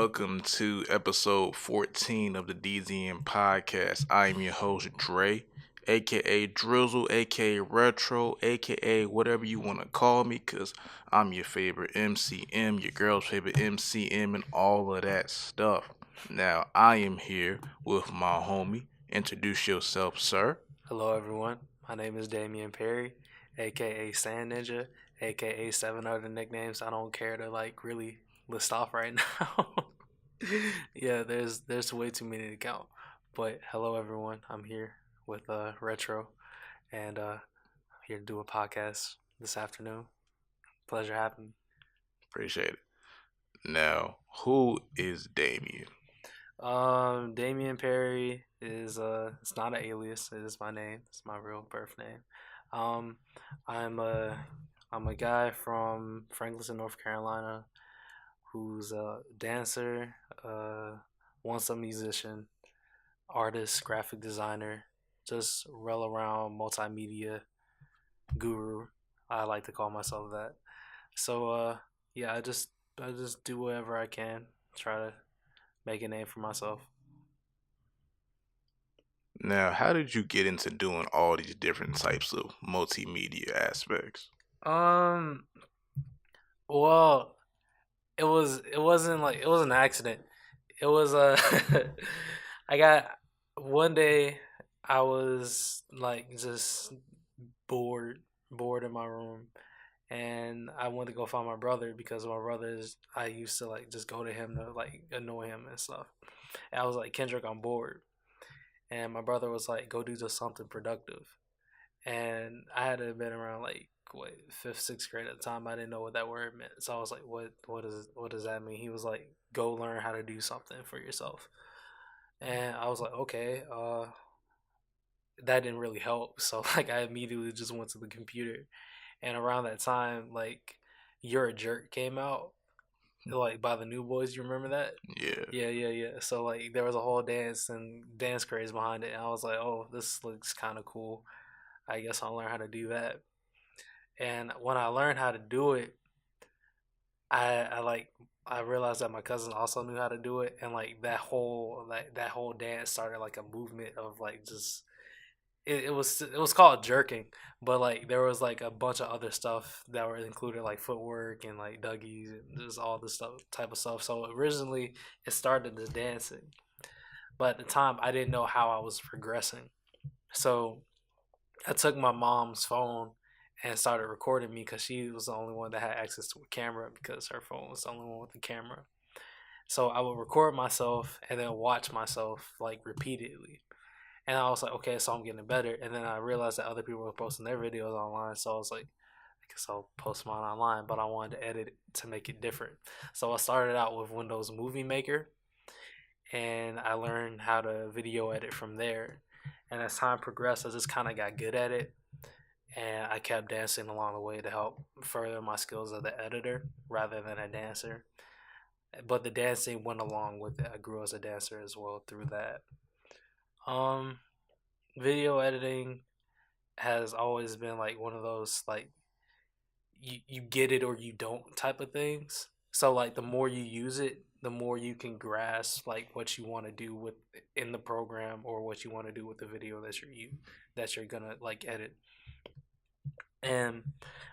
welcome to episode 14 of the dznpodcast. I am your host, Dre, aka Drizzle, aka Retro, aka whatever you want to call me, because I'm your favorite MCM, your girl's favorite MCM, and all of that stuff. Now, I am here with my homie. Introduce yourself, sir. Hello, everyone. My name is Damian Perry, aka Sand Ninja, aka seven other nicknames I don't care to really list off right now. Yeah, there's way too many to count. But hello, everyone. I'm here with Retro, and I'm here to do a podcast this afternoon. Pleasure having me. Appreciate it. Now, who is Damian? Damian Perry is it's not an alias. It is my name. It's my real birth name. Um, I'm a I'm a guy from Franklinton, North Carolina, who's a dancer, once a musician, artist, graphic designer, just roll around multimedia guru. I like to call myself that. So yeah, I just do whatever I can, try to make a name for myself. Now, how did you get into doing all these different types of multimedia aspects? Um, well, it was an accident. It was I got one day I was just bored bored in my room, and I went to go find my brother because my brother's I used to just go to him to annoy him and stuff. And I was like, Kendrick, I'm bored. And my brother was like, go do just something productive. And I had to have been around what, fifth, sixth grade at the time. I didn't know what that word meant, so I was like, what does that mean? He was like, go learn how to do something for yourself. And I was like, okay. That didn't really help. So I immediately just went to the computer, and around that time, "You're a Jerk" came out, by the New Boys. You remember that? Yeah. Yeah. So there was a whole dance craze behind it, and I was like, oh, this looks kind of cool. I guess I'll learn how to do that. And when I learned how to do it, I realized that my cousin also knew how to do it, and that whole dance started like a movement of just it was called jerking, but there was a bunch of other stuff that were included, like footwork and Dougies and just all this stuff type of stuff. So originally it started as dancing, but at the time I didn't know how I was progressing. So I took my mom's phone and started recording me because she was the only one that had access to a camera because her phone was the only one with the camera. So I would record myself and then watch myself repeatedly. And I was like, okay, so I'm getting better. And then I realized that other people were posting their videos online. So I was like, I guess I'll post mine online. But I wanted to edit it to make it different. So I started out with Windows Movie Maker, and I learned how to video edit from there. And as time progressed, I just kind of got good at it. And I kept dancing along the way to help further my skills as an editor rather than a dancer. But the dancing went along with it. I grew as a dancer as well through that. Um, Video editing has always been one of those you get it or you don't type of things. So the more you use it, the more you can grasp what you want to do with in the program, or what you want to do with the video that you're gonna edit. And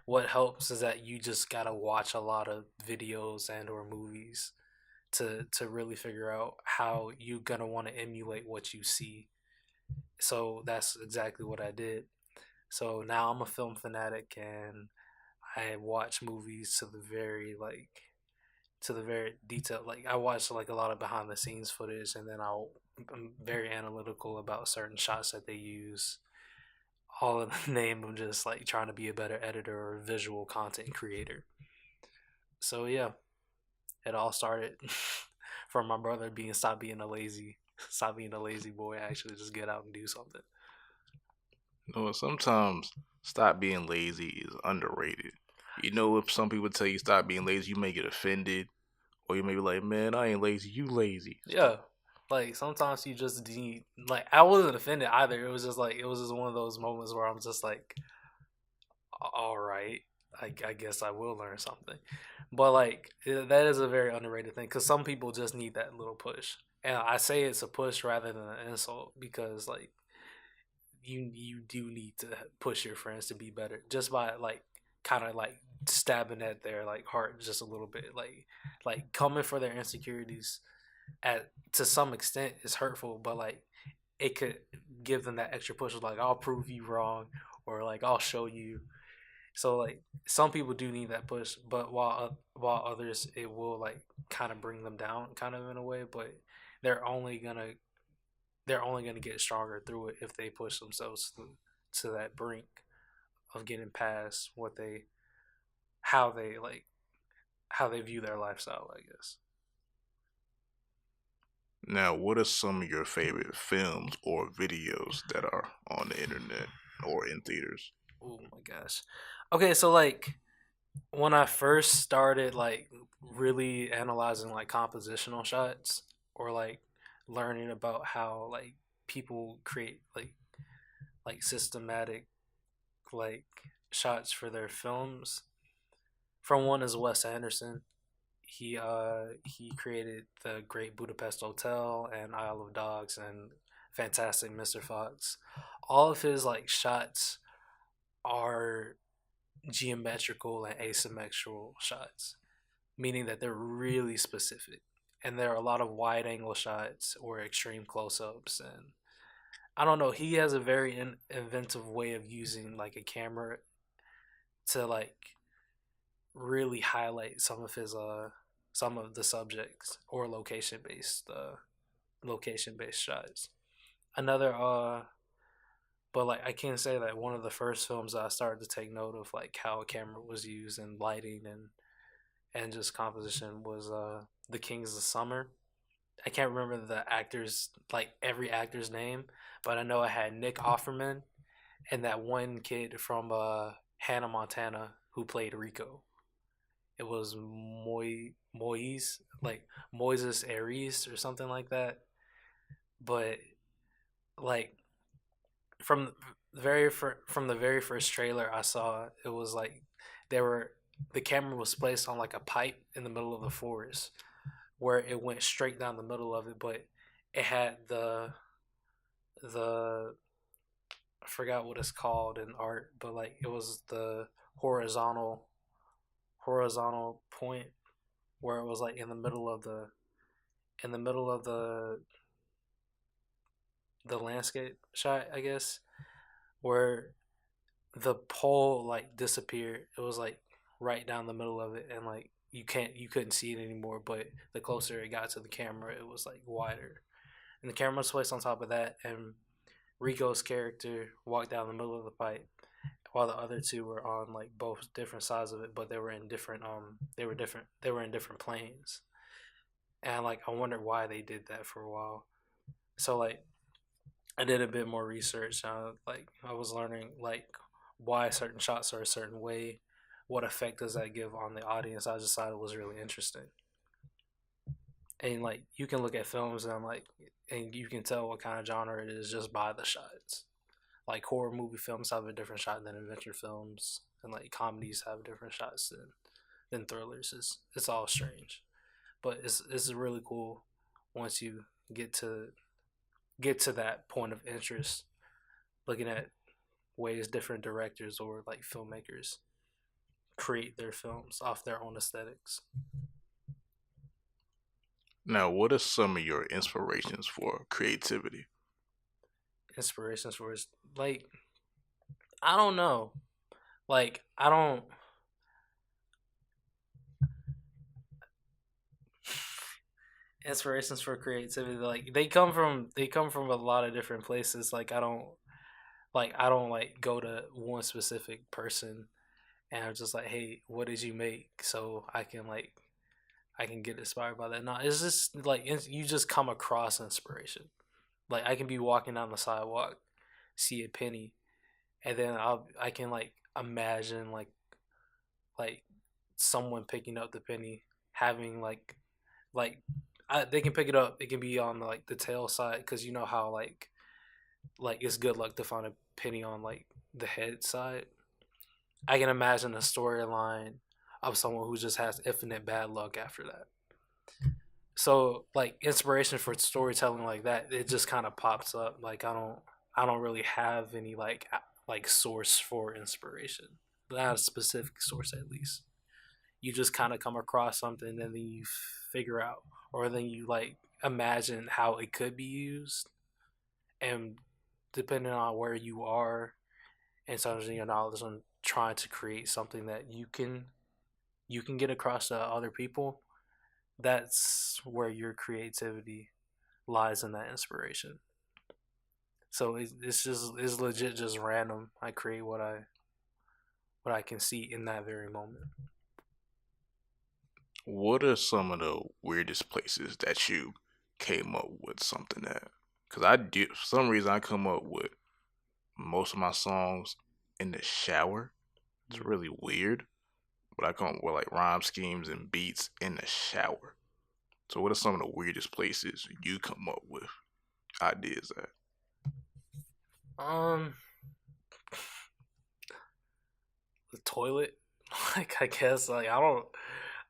what helps is that you just gotta watch a lot of videos and or movies to really figure out how you're gonna want to emulate what you see. So that's exactly what I did. So now I'm a film fanatic, and I watch movies to the very detail. I watch a lot of behind the scenes footage, and then I'm very analytical about certain shots that they use, all in the name of just trying to be a better editor or visual content creator. So yeah, it all started from my brother being stop being a lazy boy, actually just get out and do something. Sometimes stop being lazy is underrated. If some people tell you stop being lazy, you may get offended, or you may be like, man, I ain't lazy, you lazy. Yeah. Sometimes you just need I wasn't offended either. It was just one of those moments where I'm just all right. I guess I will learn something. But like that is a very underrated thing because some people just need that little push. And I say it's a push rather than an insult because like you do need to push your friends to be better just by like kind of like stabbing at their like heart just a little bit, like coming for their insecurities at to some extent is hurtful, but like it could give them that extra push of like I'll prove you wrong or like I'll show you. So like some people do need that push, but while others it will like kind of bring them down kind of in a way, but they're only gonna they're only gonna get stronger through it if they push themselves to that brink of getting past what they how they like how they view their lifestyle, I guess. Now, what are some of your favorite films or videos that are on the internet or in theaters? Oh my gosh. Okay, so like when I first started like really analyzing like compositional shots or like learning about how like people create like systematic like shots for their films. From one is Wes Anderson. He created the Great Budapest Hotel and Isle of Dogs and Fantastic Mr. Fox. All of his like shots are geometrical and asymmetrical shots, meaning that they're really specific. And there are a lot of wide angle shots or extreme close ups. And I don't know, he has a very inventive way of using like a camera to like really highlight some of the subjects or location based shots. Another but like I can say that one of the first films that I started to take note of like how a camera was used and lighting and just composition was The Kings of Summer. I can't remember the actors like every actor's name, but I know I had Nick Offerman and that one kid from Hannah Montana who played Rico. It was Moise, like Moises Aries or something like that. But like from from the very first trailer I saw, it was like they were the camera was placed on like a pipe in the middle of the forest where it went straight down the middle of it, but it had the I forgot what it's called in art, but like it was the horizontal point where it was like in the middle of the landscape shot, I guess, where the pole like disappeared. It was like right down the middle of it, and like you couldn't see it anymore. But the closer it got to the camera, it was like wider, and the camera was placed on top of that, and Rico's character walked down the middle of the pipe, while the other two were on like both different sides of it, but they were in different they were in different planes, and like I wondered why they did that for a while. So like I did a bit more research. Like I was learning like why certain shots are a certain way, what effect does that give on the audience. I just thought it was really interesting. And like you can look at films and like and you can tell what kind of genre it is just by the shots. Like horror movie films have a different shot than adventure films, and like comedies have different shots than thrillers. It's all strange, but it's really cool once you get to get to that point of interest, looking at ways different directors or like filmmakers create their films off their own aesthetics. Now, what are some of your inspirations for creativity? Inspirations for his like I don't know. Like I don't inspirations for creativity like they come from a lot of different places. Like I don't like go to one specific person and I'm just like, hey, what did you make? So I can get inspired by that. No, it's just like you just come across inspiration. Like I can be walking down the sidewalk, see a penny, and then I can like imagine like someone picking up the penny, having like they can pick it up. It can be on like the tail side because you know how like it's good luck to find a penny on like the head side. I can imagine a storyline of someone who just has infinite bad luck after that. So like inspiration for storytelling like that, it just kind of pops up. Like I don't really have any like source for inspiration, not a specific source at least. You just kind of come across something and then you figure out, or then you like imagine how it could be used, and depending on where you are and some of your knowledge on trying to create something that you can get across to other people, that's where your creativity lies in that inspiration. So it's legit just random. I create what I can see in that very moment. What are some of the weirdest places that you came up with something at? Because I do, for some reason, I come up with most of my songs in the shower. It's Mm. really weird, but I come up with like rhyme schemes and beats in the shower. So, what are some of the weirdest places you come up with ideas at? Um, the toilet. Like I guess like I don't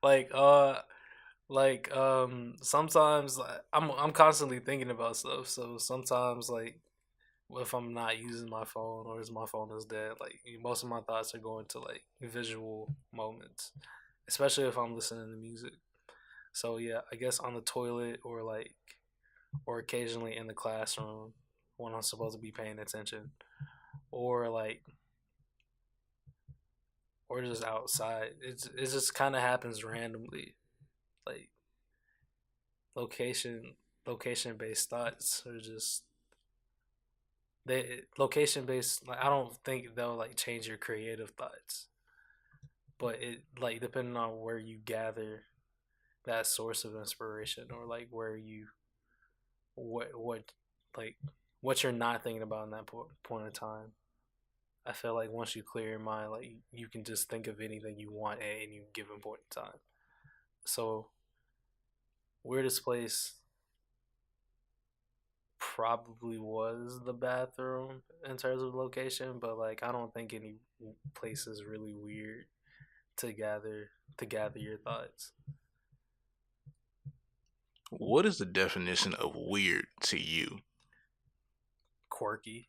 like sometimes I'm constantly thinking about stuff. So sometimes like if I'm not using my phone or if my phone is dead, like most of my thoughts are going to like visual moments, especially if I'm listening to music. So yeah, I guess on the toilet or occasionally in the classroom when I'm supposed to be paying attention, or or just outside. It just kind of happens randomly, like location location based thoughts are just they location based. Like I don't think they'll like change your creative thoughts, but it like depending on where you gather that source of inspiration, or like where you what like what you're not thinking about in that point in time. I feel like once you clear your mind, like you can just think of anything you want at any given point in time. So weirdest place probably was the bathroom in terms of location, but like I don't think any place is really weird to gather your thoughts. What is the definition of weird to you? Quirky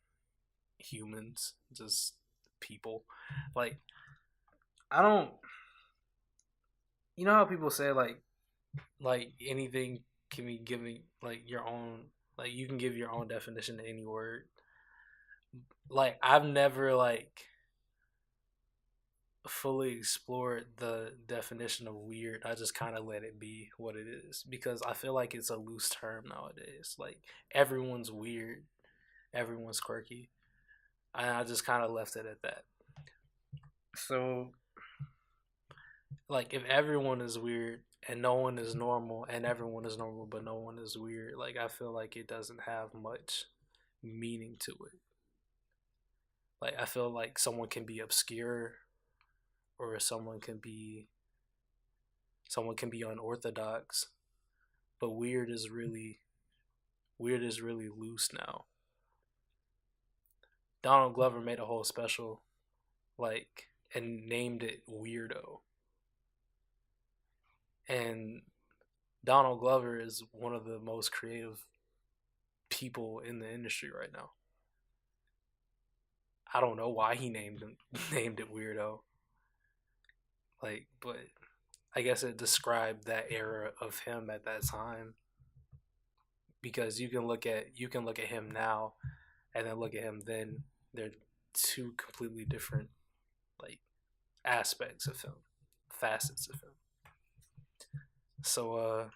humans, just people. Like I don't you know how people say like anything can be given like your own, like you can give your own definition to any word. Like I've never like fully explored the definition of weird. I just kind of let it be what it is because I feel like it's a loose term nowadays. Like everyone's weird, everyone's quirky, and I just kind of left it at that. So, like, if everyone is weird and no one is normal, and everyone is normal but no one is weird, like I feel like it doesn't have much meaning to it. Like I feel like someone can be obscure, or someone can be unorthodox, but weird is really loose now. Donald Glover made a whole special like and named it Weirdo. And Donald Glover is one of the most creative people in the industry right now. I don't know why he named it Weirdo. Like, but I guess it described that era of him at that time, because you can look at him now and then look at him then. They're two completely different like aspects of him, facets of him. So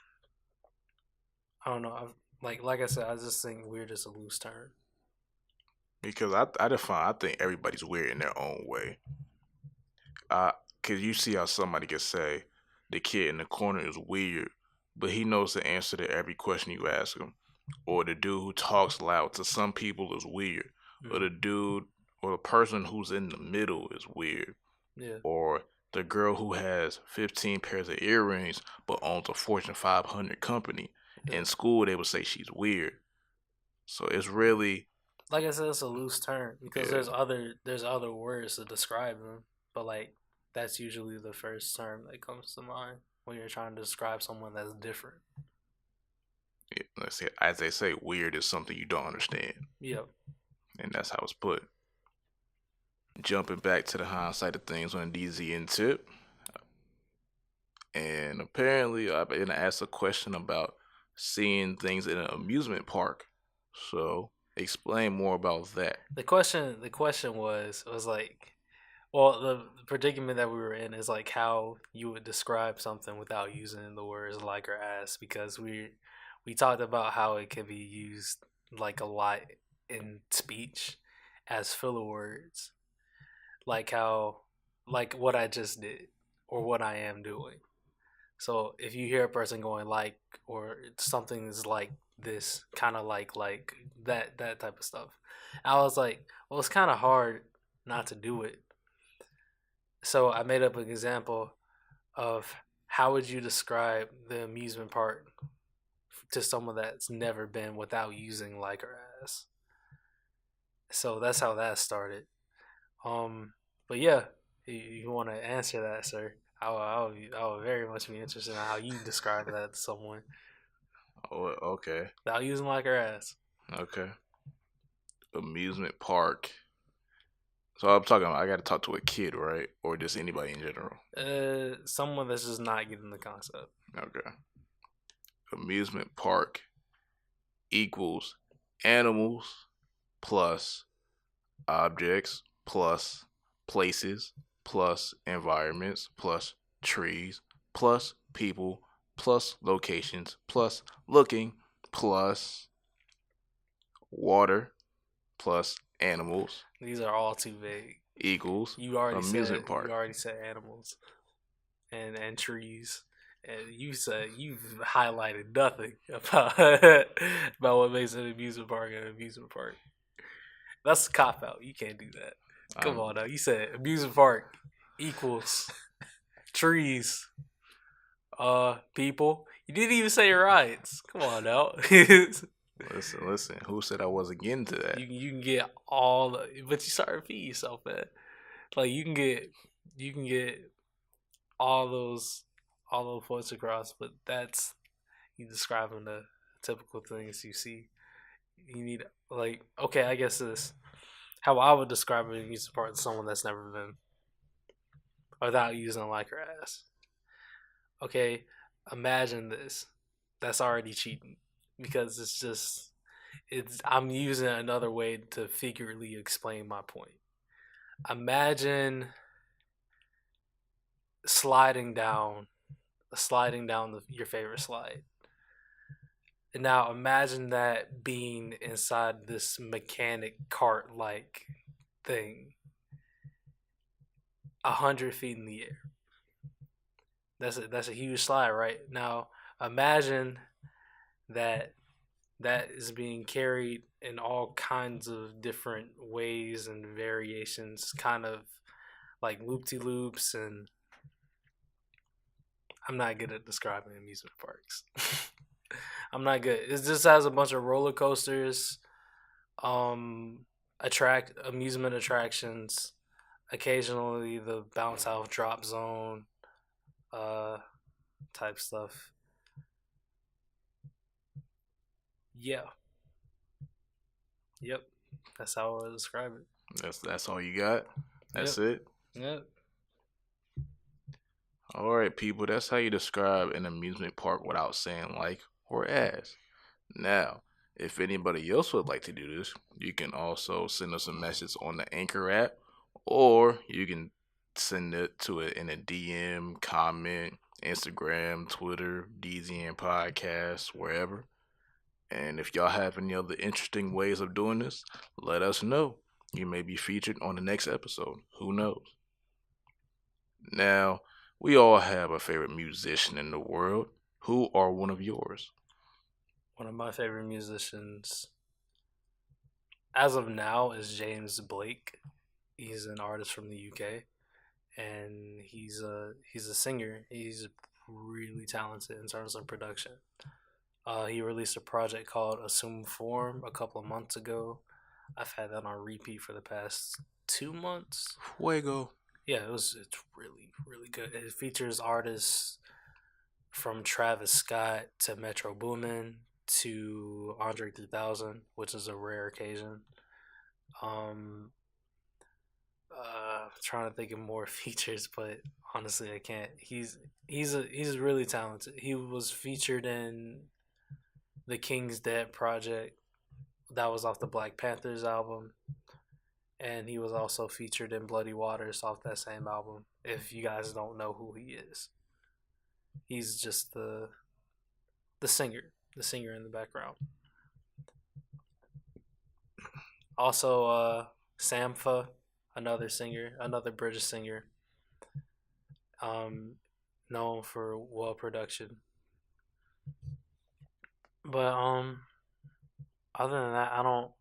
I don't know. Like I said, I just think weird is a loose term. Because I think everybody's weird in their own way. Cause you see how somebody can say the kid in the corner is weird, but he knows the answer to every question you ask him. Or the dude who talks loud to some people is weird. Or Mm, the dude or the person who's in the middle is weird. yeah, Or the girl who has 15 pairs of earrings but owns a Fortune 500 company. yeah. In school, they would say she's weird. So it's really, Like I said, it's a loose term because yeah. there's other words to describe them. but like that's usually the first term that comes to mind when you're trying to describe someone that's different. Yeah, let's see, as they say, weird is something you don't understand, Yep. and that's how it's put. Jumping back to the hindsight of things on DZN tip, and apparently I've been asked a question about seeing things in an amusement park. So explain more about that. The question was like, well, the predicament that we were in is like how you would describe something without using the words like or as, because we talked about how it can be used like a lot in speech as filler words, like how like what I just did or what I am doing. So if you hear a person going like or something is like this, kind of like that type of stuff, I was like, well, it's kind of hard not to do it. So I made up an example of how would you describe the amusement park to someone that's never been without using like or as. So that's how that started. But yeah, you want to answer that, sir? I would very much be interested in how you describe that to someone Oh, okay, without using like or as. okay. Amusement park. So I'm talking. I got to talk to a kid, right, or just anybody in general. Someone that's just not getting the concept. Okay. Amusement park equals animals plus objects plus places plus environments plus trees plus people plus locations plus looking plus water plus animals These are all too vague. equals You already amusement said park. animals and trees. And you said you've highlighted nothing about about what makes an amusement park an amusement park. That's a cop out. You can't do that. Come on now. You said amusement park equals trees, people. You didn't even say rides. Come on now. Listen. Who said I wasn't getting to that? You can get all, but you start repeating yourself, man. Like you can get all those points across, but that's you describing the typical things you see. You need like okay, I guess this how I would describe it in part to someone that's never been without using like or as. Okay, imagine this. That's already cheating because it's I'm using another way to figuratively explain my point. Imagine sliding down your favorite slide. And now imagine that being inside this mechanic cart like thing, 100 feet in the air. That's a huge slide, right? Now imagine that that is being carried in all kinds of different ways and variations, kind of like loop de loops, and I'm not good at describing amusement parks. I'm not good. It just has a bunch of roller coasters, um, attract amusement attractions, occasionally the bounce house drop zone, uh, type stuff. Yeah, yep, that's how I would describe it. That's all you got. That's Yep, it. yep. All right, people. That's how you describe an amusement park without saying like or as. Now, if anybody else would like to do this, you can also send us a message on the Anchor app, or you can send it to it in a DM, comment, Instagram, Twitter, DZN Podcast, wherever. And if y'all have any other interesting ways of doing this, let us know. You may be featured on the next episode. Who knows? Now, we all have a favorite musician in the world. Who are one of yours? One of my favorite musicians, as of now, is James Blake. He's an artist from the UK, and he's a singer. He's really talented in terms of production. He released a project called Assume Form a couple of months ago. I've had that on repeat for the past 2 months. Fuego. Yeah, it's really really good. It features artists from Travis Scott to Metro Boomin to Andre 3000, which is a rare occasion. Um, trying to think of more features, but honestly, I can't. He's really talented. He was featured in the King's Dead project. That was off the Black Panthers album, and he was also featured in Bloody Waters off that same album. If you guys don't know who he is, he's just the singer, the singer in the background. Also, Sampha, another singer, another British singer, um, known for well production. But other than that, I don't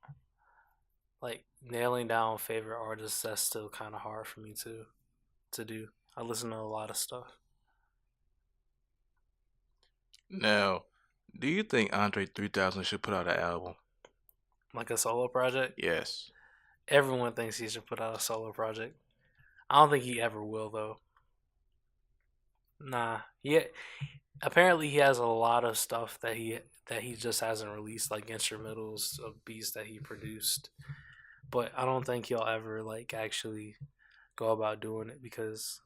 like nailing down favorite artists. That's still kind of hard for me to do. I listen to a lot of stuff. Now, do you think Andre 3000 should put out an album? Like a solo project. Yes. Everyone thinks he should put out a solo project. I don't think he ever will though. Nah. Yeah. Apparently he has a lot of stuff that he just hasn't released, like instrumentals of beats that he produced. But I don't think he'll ever like actually go about doing it because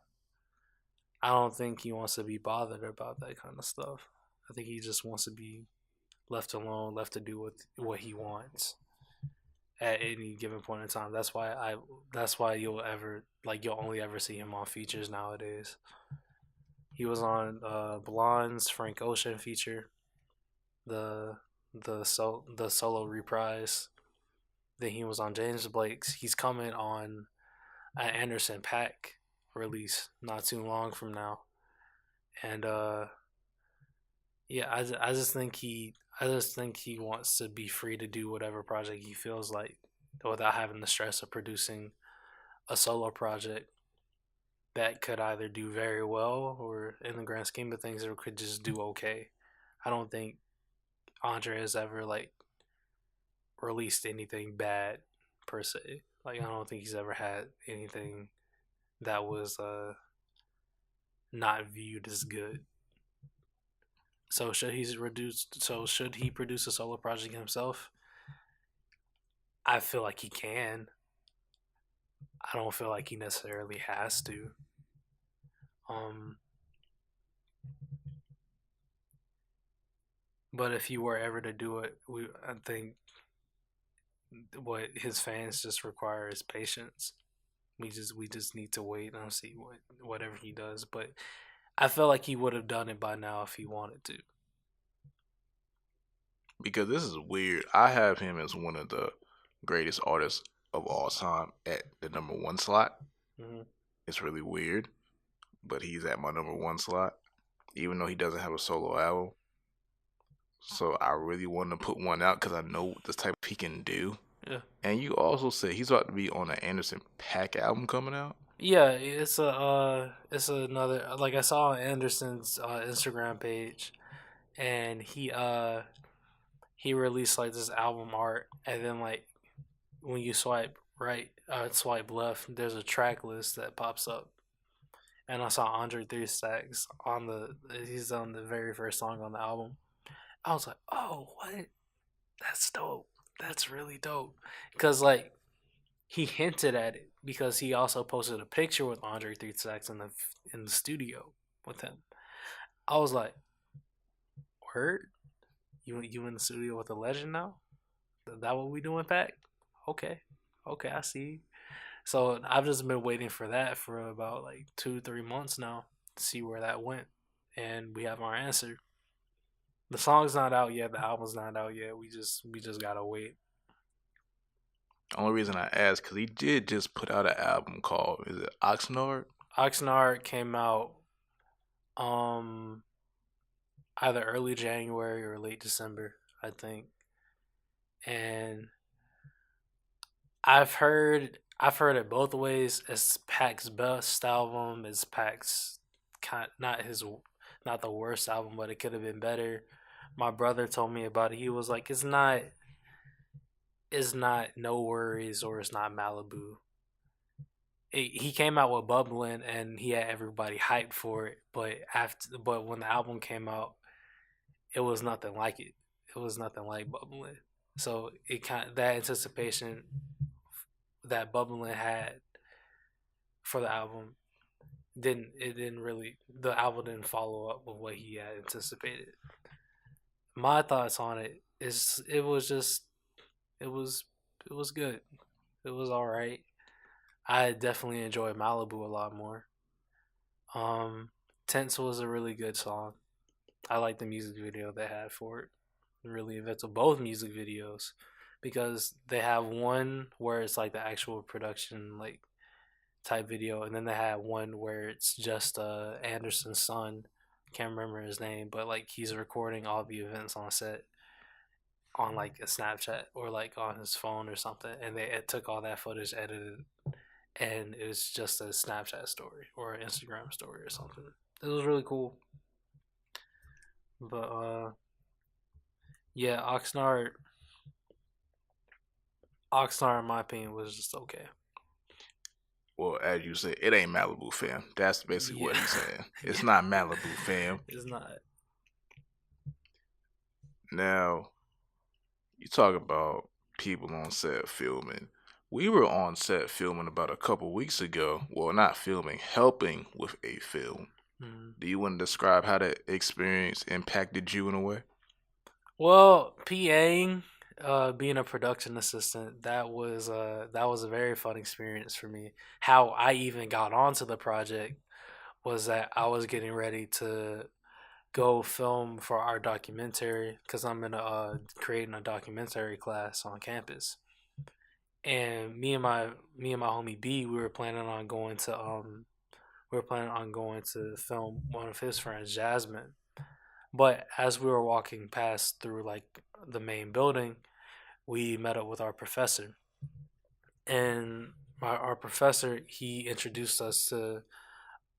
I don't think he wants to be bothered about that kind of stuff. I think he just wants to be left alone, left to do what he wants at any given point in time. That's why you'll only ever see him on features nowadays. He was on Blonde's Frank Ocean feature, the the solo reprise. Then he was on James Blake's. He's coming on an Anderson Paak release not too long from now, and yeah, I just think he wants to be free to do whatever project he feels like without having the stress of producing a solo project that could either do very well or in the grand scheme of things it could just do okay. I don't think Andre has ever like released anything bad per se. Like I don't think he's ever had anything that was not viewed as good. So should he produce a solo project himself? I feel like he can. I don't feel like he necessarily has to. Um but if he were ever to do it, I think what his fans just require is patience. We just need to wait and see whatever he does. But I feel like he would have done it by now if he wanted to. Because this is weird. I have him as one of the greatest artists of all time at the number one slot. Mm-hmm. It's really weird, but he's at my number one slot, even though he doesn't have a solo album. So I really want to put one out because I know the type he can do. Yeah. And you also said he's about to be on an Anderson Paak album coming out. Yeah, it's another like I saw on Anderson's Instagram page, and he released like this album art, and then like when you swipe right, swipe left, there's a track list that pops up, and I saw Andre Three Stacks on he's on the very first song on the album. I was like, oh, what? That's dope. That's really dope. Because like he hinted at it because he also posted a picture with Andre Three Stacks in the studio with him. I was like, word? You in the studio with a legend now? Is that what we doing, Pack? Okay, okay, I see. So I've just been waiting for that for about like 2-3 months now to see where that went, and we have our answer. The song's not out yet. The album's not out yet. We just gotta wait. The only reason I asked because he did just put out an album called is it Oxnard? Oxnard came out um either early January or late December, I think. And I've heard it both ways. It's Pack's best album. It's Pack's not the worst album, but it could have been better. My brother told me about it. He was like, it's not No Worries or it's not Malibu. he came out with Bubbling and he had everybody hyped for it, but when the album came out, it was nothing like it. It was nothing like Bubbling. So it kind that anticipation that Bubbling had for the album didn't really the album didn't follow up with what he had anticipated. My thoughts on it is it was it was good. It was all right. I definitely enjoy Malibu a lot more. Um, Tense was a really good song. I like the music video they had for it. Really inventive. Both music videos because they have one where it's like the actual production like type video, and then they have one where it's just Anderson's son. Can't remember his name, but like he's recording all the events on set on like a Snapchat or like on his phone or something, and it took all that footage, edited, and it was just a Snapchat story or an Instagram story or something. It was really cool. But yeah, Oxnard, in my opinion, was just okay. Well, as you said, it ain't Malibu, fam. That's basically Yeah, what he's saying. It's yeah, not Malibu, fam. it's not. Now, you talk about people on set filming. We were on set filming about a couple weeks ago. Well, not filming, helping with a film. Mm. Do you want to describe how that experience impacted you in a way? Well, PAing, being a production assistant, that was a very fun experience for me. How I even got onto the project was that I was getting ready to go film for our documentary because I'm in creating a documentary class on campus, and me and my homie B, we were planning on going to film one of his friends, Jasmine. But as we were walking past through like the main building, we met up with our professor, and our professor he introduced us to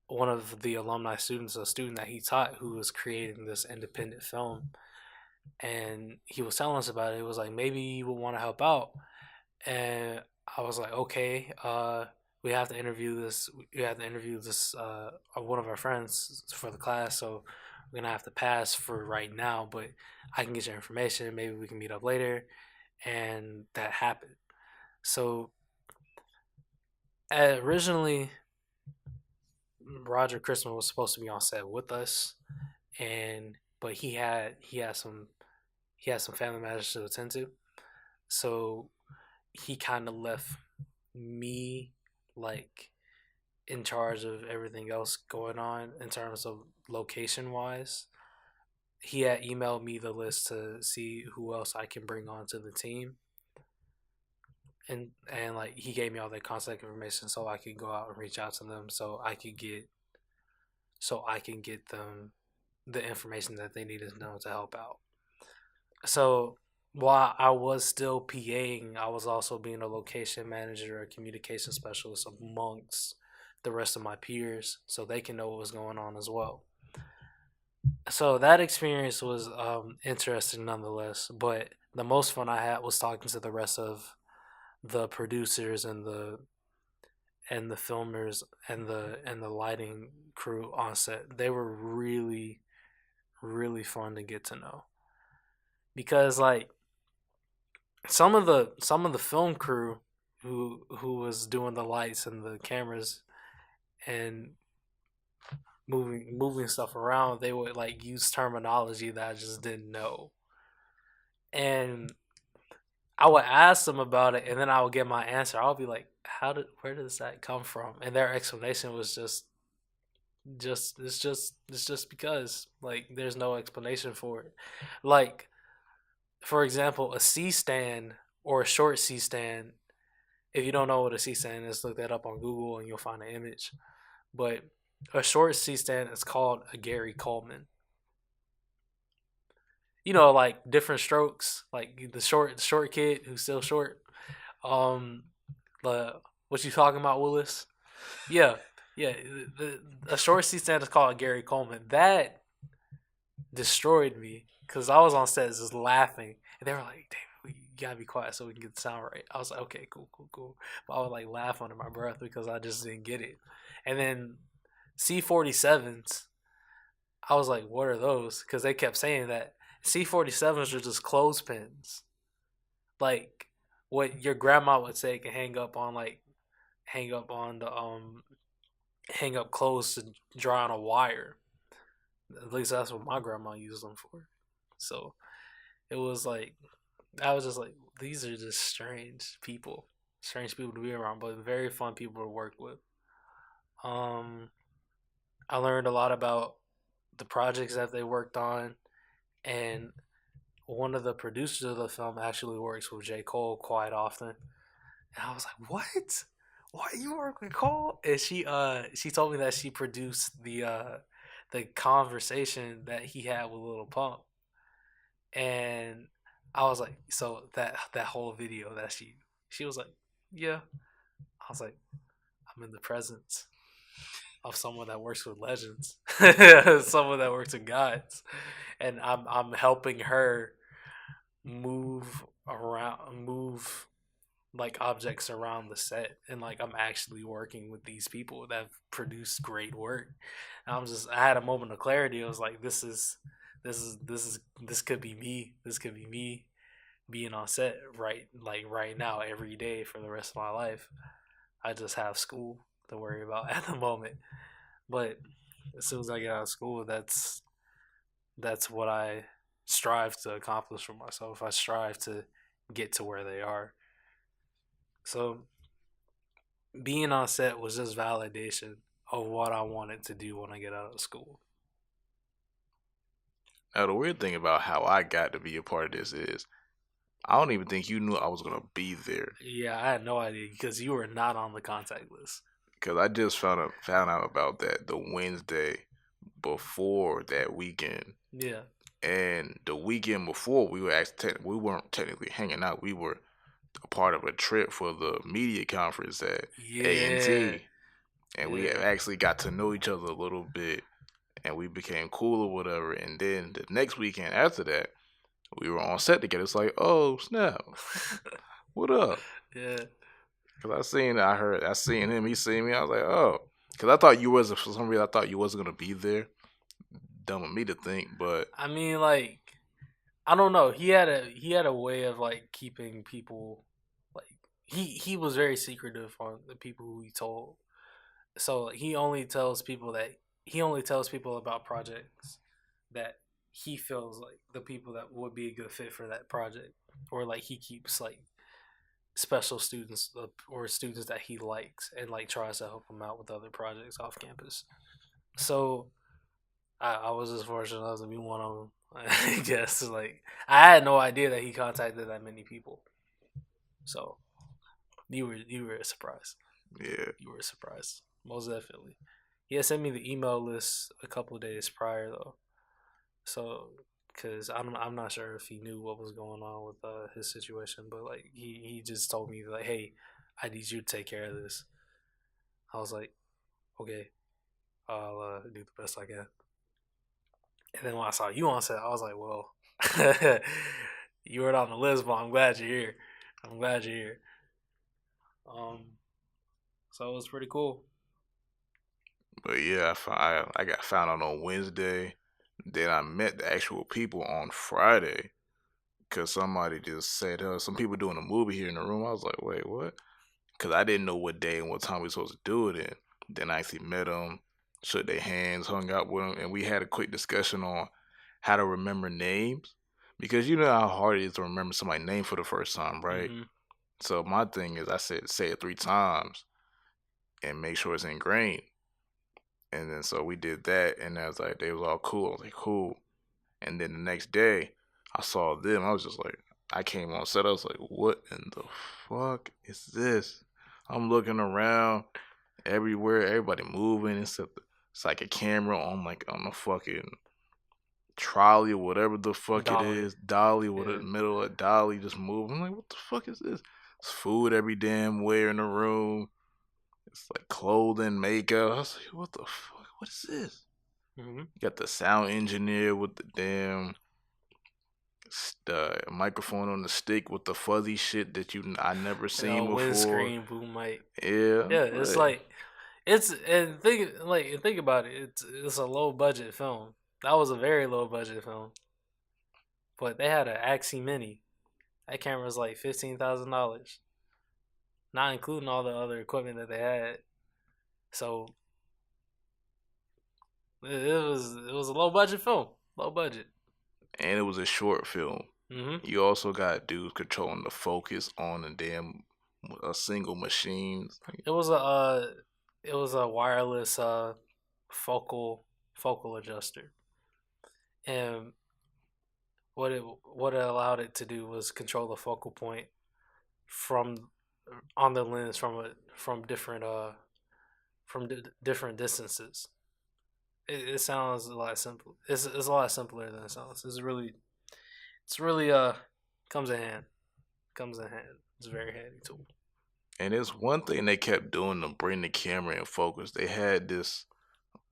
one of the alumni students, a student that he taught who was creating this independent film, and he was telling us about it. It was like maybe you would want to help out, and I was like, okay, we have to interview this. We have to interview this one of our friends for the class, so we're gonna have to pass for right now. But I can get your information. Maybe we can meet up later, and that happened. So originally, Roger Christmas was supposed to be on set with us, and but he had some family matters to attend to, so he kind of left me like in charge of everything else going on in terms of location wise. He had emailed me the list to see who else I can bring onto the team, and like he gave me all their contact information so I could go out and reach out to them so I can get them the information that they needed to know to help out. So while I was still PAing, I was also being a location manager, a communication specialist amongst the rest of my peers so they can know what was going on as well. So that experience was interesting nonetheless, but the most fun I had was talking to the rest of the producers and the filmers and the lighting crew on set. They were really fun to get to know because like some of the film crew who was doing the lights and the cameras and moving stuff around, they would like use terminology that I just didn't know, and I would ask them about it, and then I would get my answer. I'll be like, where does that come from? And their explanation was it's just because like there's no explanation for it. Like for example, a C stand or a short C stand. If you don't know what a C stand is, look that up on Google and you'll find an image. But a short C stand is called a Gary Coleman. You know, like different strokes, like the short kid who's still short. Um, the what you talking about, Willis? Yeah, yeah. A short C stand is called a Gary Coleman. That destroyed me because I was on set just laughing, and they were like, "Damn, gotta be quiet so we can get the sound right. I was like, okay, cool. But I would like laugh under my breath because I just didn't get it. And then C47's, I was like, what are those? Because they kept saying that C47's are just clothespins, like what your grandma would say can hang up on the hang up clothes to dry on a wire. At least that's what my grandma used them for. So it was like I was just like, these are just strange people to be around, but very fun people to work with. Um, I learned a lot about the projects that they worked on, and one of the producers of the film actually works with J. Cole quite often. And I was like, what? What, you work with Cole? And she told me that she produced the conversation that he had with Little Pump. And I was like, so that whole video that she was like, yeah. I was like, I'm in the presence of someone that works with legends, someone that works with gods, and I'm helping her move like objects around the set, and like I'm actually working with these people that have produced great work. And I had a moment of clarity. I was like, this could be me. This could be me being on set right now every day for the rest of my life. I just have school to worry about at the moment. But as soon as I get out of school, that's what I strive to accomplish for myself. I strive to get to where they are. So being on set was just validation of what I wanted to do when I get out of school. Now, the weird thing about how I got to be a part of this is I don't even think you knew I was going to be there. Yeah, I had no idea because you were not on the contact list. Because I just found out about that the Wednesday before that weekend. Yeah. And the weekend before, we weren't technically hanging out. We were a part of a trip for the media conference at A&T. And we actually got to know each other a little bit. And we became cool or whatever. And then the next weekend after that, we were on set together. It's like, oh, snap. What up? Yeah. Because I seen him, he seen me. I was like, oh. Because I thought you was, for some reason, I thought you wasn't going to be there. Dumb of me to think, but. I mean, like, I don't know. He had a way of like keeping people, like he was very secretive on the people who he told. So he only tells people about projects that he feels like the people that would be a good fit for that project, or like he keeps like special students or students that he likes and like tries to help them out with other projects off campus. So I was just fortunate enough to be one of them. I guess like I had no idea that he contacted that many people. So you were surprised. Yeah, you were surprised, most definitely. He had sent me the email list a couple of days prior though, so because I'm not sure if he knew what was going on with his situation, but like he just told me like, hey, I need you to take care of this. I was like, okay, I'll do the best I can. And then when I saw you on set, I was like, well, you weren't on the list, but I'm glad you're here. I'm glad you're here. Um, so it was pretty cool. but yeah, I got found out on Wednesday. Then I met the actual people on Friday. Because somebody just said, some people doing a movie here in the room. I was like, wait, what? Because I didn't know what day and what time we were supposed to do it in. Then I actually met them, shook their hands, hung out with them, and we had a quick discussion on how to remember names. Because you know how hard it is to remember somebody's name for the first time, right? Mm-hmm. So my thing is, I said, say it 3 times and make sure it's ingrained. And then so we did that, and I was like, they was all cool. I was like, cool. And then the next day, I saw them. I was just like, I came on set. I was like, what in the fuck is this? I'm looking around everywhere, everybody moving. It's like a camera on a fucking trolley or whatever the fuck it Dolly. is. Dolly, with the middle of dolly just moving. I'm like, what the fuck is this? It's food every damn where in the room. It's like clothing, makeup. I was like, what the fuck? What is this? Mm-hmm. You got the sound engineer with the damn The microphone on the stick with the fuzzy shit that I never seen before. Windscreen boom mic. Yeah, Yeah, it's but like think about it. It's a low budget film. That was a very low budget film, but they had an Axie Mini. That camera was like $15,000, not including all the other equipment that they had. So it was a low budget film, low budget. and it was a short film. Hmm. You also got dudes controlling the focus on a damn a single machine. It was a wireless focal adjuster, and what it allowed it to do was control the focal point from on the lens from different distances. It sounds a lot simple. It's a lot simpler than it sounds. It's really comes in hand. Comes in hand. It's a very handy tool. And it's one thing they kept doing to bring the camera in focus. They had this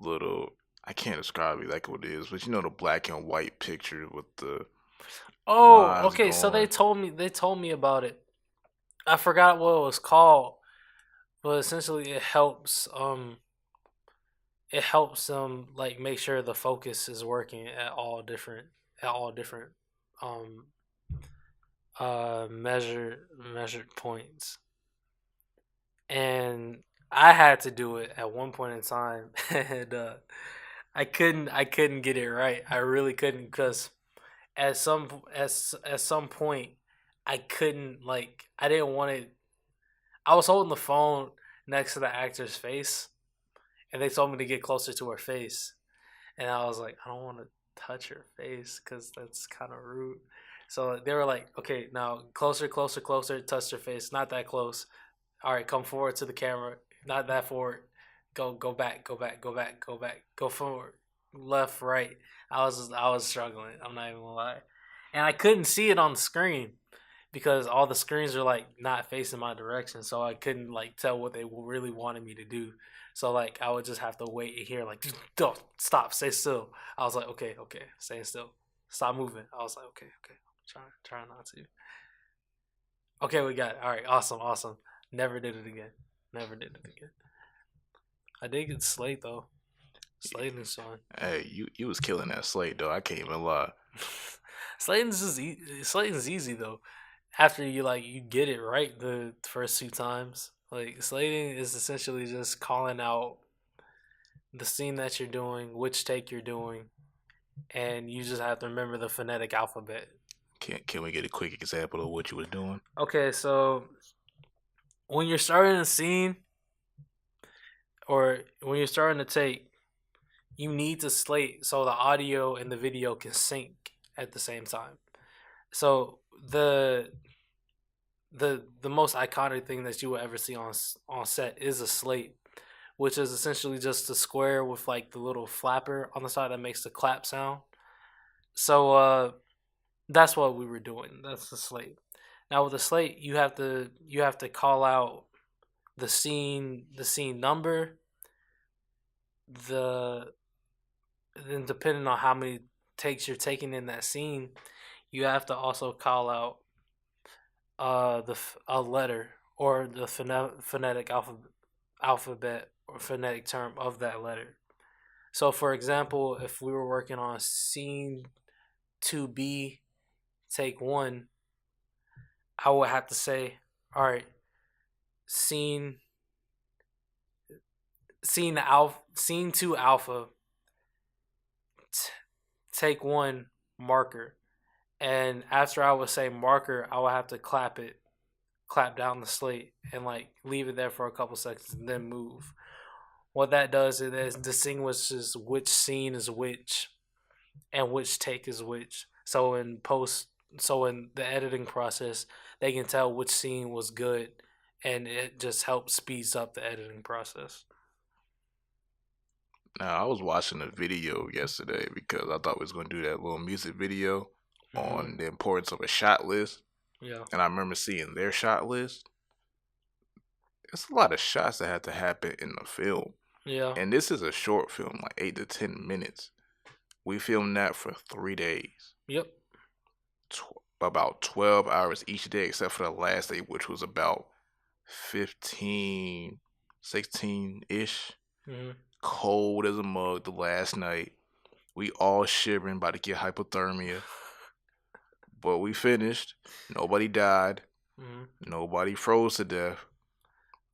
little, I can't describe exactly what it is, but you know the black and white picture with the Oh, lines okay. So going. they told me about it. I forgot what it was called, but essentially it helps them like make sure the focus is working at all different um measured points. And I had to do it at one point in time, and I couldn't get it right. I really couldn't, because at some point I couldn't, like, I didn't want it. I was holding the phone next to the actor's face, and they told me to get closer to her face, and I was like, I don't want to touch her face because that's kind of rude. So they were like, okay, now closer, closer, closer, touch her face, not that close. All right, come forward to the camera, not that forward. Go back, go back, go back, go back, go forward, left, right. I was struggling. I'm not even gonna lie, and I couldn't see it on the screen because all the screens are like not facing my direction, so I couldn't like tell what they really wanted me to do. So like I would just have to wait and hear like, don't stop, stay still. I was like, okay, okay, stay still, stop moving. I was like, okay, okay, trying not to. Okay, we got it. All right, awesome, awesome. Never did it again. Never did it again. I did get Slate though. Slate is fun. Hey, you was killing that slate though. I can't even lie. Slating's easy though. After you get it right the first two times. Like slating is essentially just calling out the scene that you're doing, which take you're doing, and you just have to remember the phonetic alphabet. Can we get a quick example of what you was doing? Okay, so when you're starting a scene or when you're starting to take, you need to slate so the audio and the video can sync at the same time. So the most iconic thing that you will ever see on set is a slate, which is essentially just a square with like the little flapper on the side that makes the clap sound. So that's what we were doing. That's the slate. Now with the slate, you have to call out the scene number, the then depending on how many takes you're taking in that scene, you have to also call out a letter or the phonetic alphabet or phonetic term of that letter. So, for example, if we were working on scene 2B, take one, I would have to say, all right, scene scene 2 alpha, take one, marker. And after I would say marker, I would have to clap down the slate and like leave it there for a couple seconds and then move. What that does is it distinguishes which scene is which and which take is which. So in the editing process, they can tell which scene was good, and it just helps speeds up the editing process. Now I was watching a video yesterday because I thought we was gonna do that little music video Hmm. on the importance of a shot list, Yeah, and I remember seeing their shot list. It's a lot of shots that had to happen in the film, yeah, and this is a short film, like 8 to 10 minutes. We filmed that for 3 days. yep. about 12 hours each day, except for the last day, which was about 15, 16 ish. Mhm. Cold as a mug the last night. We all shivering, about to get hypothermia. But we finished. Nobody died. Mhm. Nobody froze to death.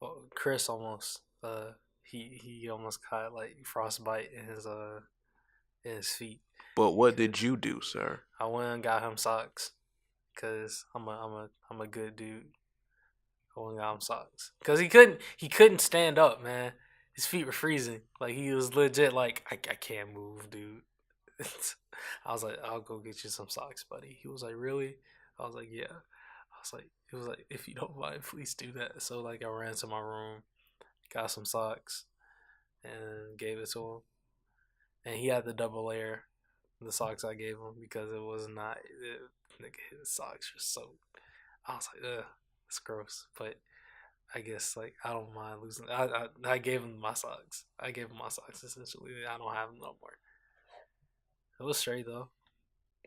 Well, Chris almost he almost caught like frostbite in his feet. But what did you do, sir? I went and got him socks because I'm a good dude. I went and got him socks because he couldn't stand up, man. His feet were freezing. Like he was legit like I can't move, dude. I was like, I'll go get you some socks, buddy. He was like, really? I was like, yeah. I was like, he was like, if you don't mind, please do that. So like, I ran to my room, got some socks, and gave it to him. And he had the double layer, the socks I gave him because it was not. Nigga, his socks were soaked. I was like, ugh, it's gross. But I guess like I don't mind losing. I gave him my socks. I gave him my socks essentially. I don't have them no more. It was straight though.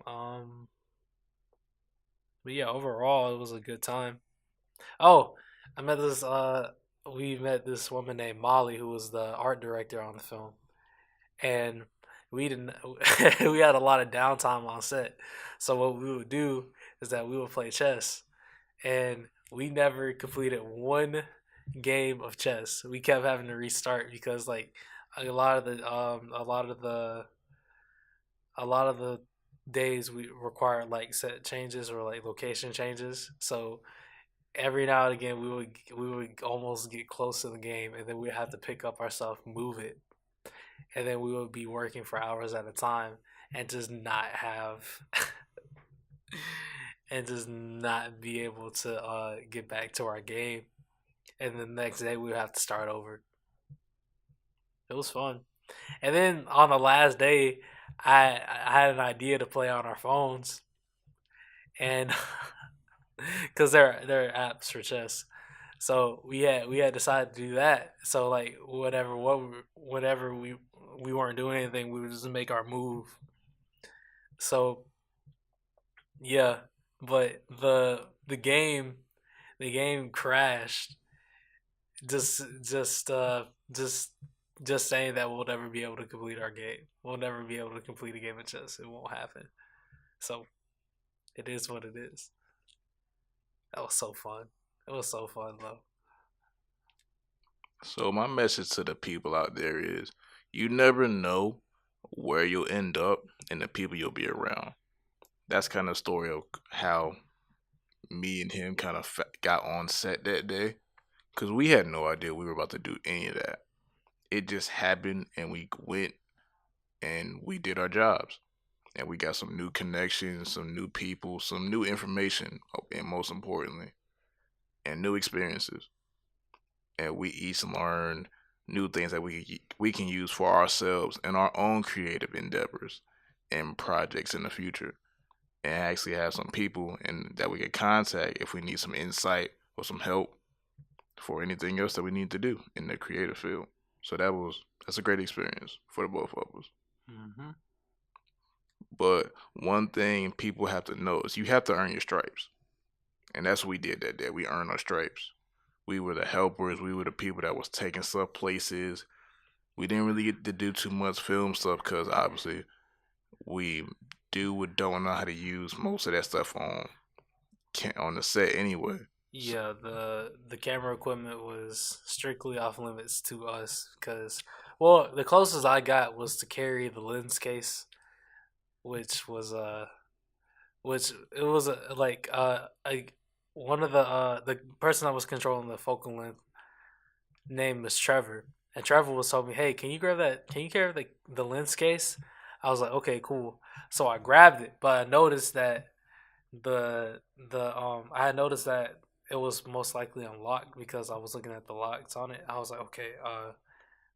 Um, but yeah, overall it was a good time. Oh, I met this. We met this woman named Molly who was the art director on the film, and we didn't. We had a lot of downtime on set, so what we would do is that we would play chess, and we never completed one game of chess. We kept having to restart because like a lot of the a lot of the days we required like set changes or like location changes. So every now and again we would almost get close to the game and then we'd have to pick up our stuff, move it, and then we would be working for hours at a time and just not have and just not be able to get back to our game. And the next day we would have to start over. It was fun. And then on the last day, I had an idea to play on our phones, and because there are apps for chess, so we had decided to do that. So like whenever we weren't doing anything, we would just make our move. So yeah, but the game crashed. Just just saying that we'll never be able to complete our game. We'll never be able to complete a game of chess. It won't happen. So it is what it is. That was so fun. It was so fun though. So my message to the people out there is you never know where you'll end up and the people you'll be around. That's kind of story of how me and him kind of got on set that day because we had no idea we were about to do any of that. It just happened and we went and we did our jobs and we got some new connections, some new people, some new information, and most importantly, and new experiences. And we each learned new things that we can use for ourselves in our own creative endeavors and projects in the future, and actually have some people and that we can contact if we need some insight or some help for anything else that we need to do in the creative field. So that's a great experience for the both of us. Mm-hmm. But one thing people have to know is you have to earn your stripes, and that's what we did that day. We earned our stripes. We were the helpers. We were the people that was taking stuff places. We didn't really get to do too much film stuff because obviously we don't know how to use most of that stuff on the set anyway. Yeah, the camera equipment was strictly off limits to us because, well, the closest I got was to carry the lens case, which was which it was like one of the person that was controlling the focal length name was Trevor, and Trevor was told me, "Hey, can you grab that? Can you carry the lens case?" I was like, "Okay, cool." So I grabbed it, but I noticed that the I had noticed that it was most likely unlocked because I was looking at the locks on it. I was like, "Okay,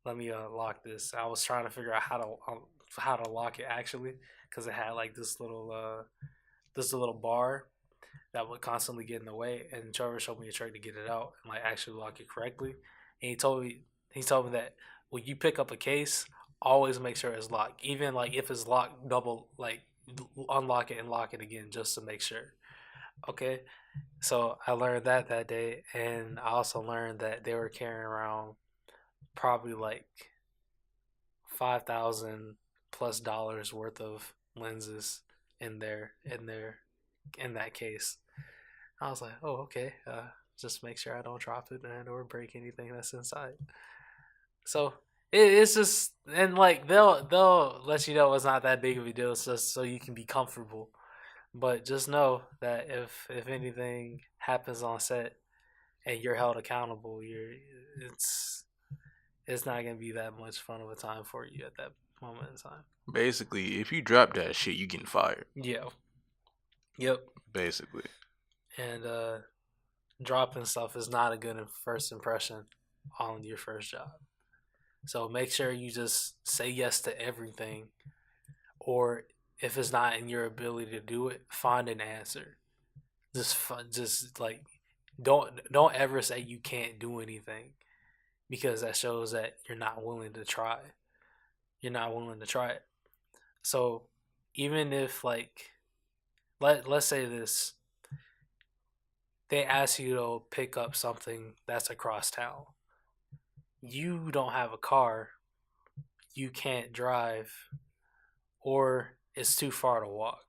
let me lock this." I was trying to figure out how to lock it actually because it had like this little bar that would constantly get in the way. And Trevor showed me a trick to get it out and like actually lock it correctly. And he told me that when you pick up a case, always make sure it's locked, even like if it's locked double, like unlock it and lock it again just to make sure. Okay, so I learned that day, and I also learned that they were carrying around probably like $5,000+ worth of lenses in that case. I was like, oh, okay. Just make sure I don't drop it and or break anything that's inside. So it's just, and like they'll let you know it's not that big of a deal, just so you can be comfortable. But just know that if anything happens on set and you're held accountable, it's it's not gonna be that much fun of a time for you at that moment in time. Basically, if you drop that shit, you getting fired. Yeah. Yep. Basically. And dropping stuff is not a good first impression on your first job. So make sure you just say yes to everything, or if it's not in your ability to do it, find an answer. Just like don't ever say you can't do anything, because that shows that you're not willing to try. You're not willing to try it. So even if like let's say this, they ask you to pick up something that's across town. You don't have a car, you can't drive, or it's too far to walk.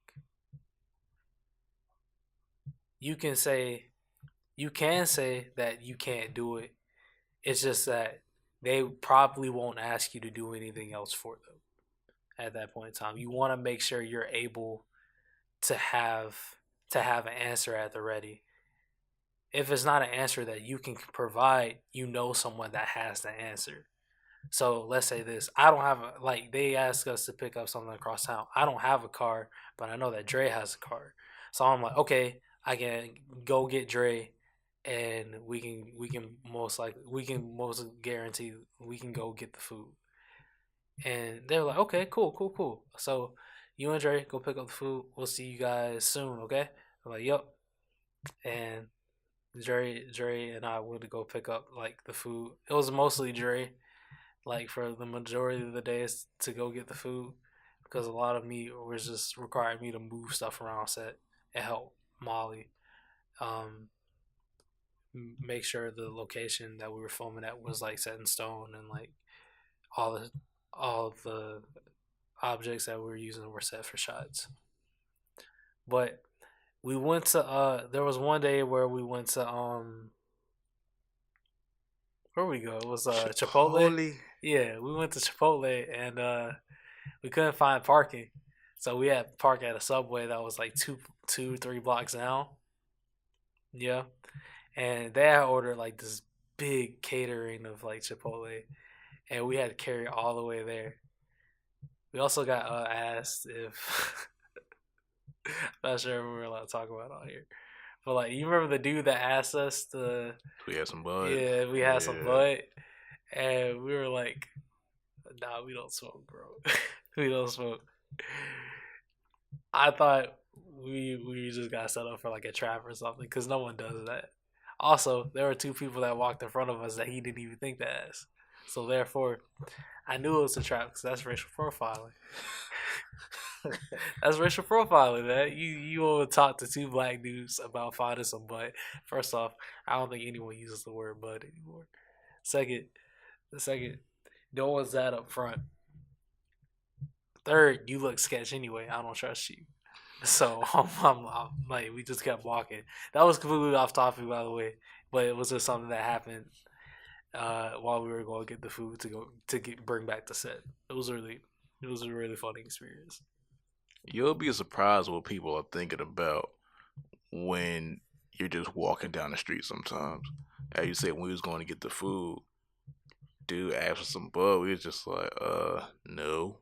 You can say that you can't do it. It's just that they probably won't ask you to do anything else for them at that point in time. You want to make sure you're able to have an answer at the ready. If it's not an answer that you can provide, you know someone that has the answer. So let's say this: I don't have they ask us to pick up something across town. I don't have a car, but I know that Dre has a car. So I'm like, okay, I can go get Dre, and we can most guarantee we can go get the food. And they're like, okay, cool. So you and Dre go pick up the food. We'll see you guys soon, okay? I'm like, yep. And Dre and I went to go pick up like the food. It was mostly Dre, like for the majority of the days to go get the food, because a lot of me was just requiring me to move stuff around set and help Molly make sure the location that we were filming at was like set in stone, and like all of the objects that we were using were set for shots. But we went to there was one day where we went to where we go? It was Chipotle. Yeah, we went to Chipotle, and we couldn't find parking. So we had to park at a Subway that was like 3 blocks down. Yeah. And they had ordered like this big catering of like Chipotle, and we had to carry it all the way there. We also got asked if I'm not sure if we were allowed to talk about it on here, but like you remember the dude that asked us to? We had some bud. Yeah, we had some bud, and we were like, "Nah, we don't smoke, bro. We don't smoke." I thought we just got set up for like a trap or something, because no one does that. Also, there were 2 people that walked in front of us that he didn't even think to ask. So therefore, I knew it was a trap, because that's racial profiling. That's racial profiling, man. You will talk to 2 black dudes about finding some butt. First off, I don't think anyone uses the word butt anymore. Second, no one's that up front. Third, you look sketch anyway. I don't trust you. So I'm like, we just kept walking. That was completely off topic, by the way, but it was just something that happened while we were going to get the food to bring back the set. It was a really funny experience. You'll be surprised what people are thinking about when you're just walking down the street sometimes. As you said, when we was going to get the food, dude asked for some bud. We was just like, no.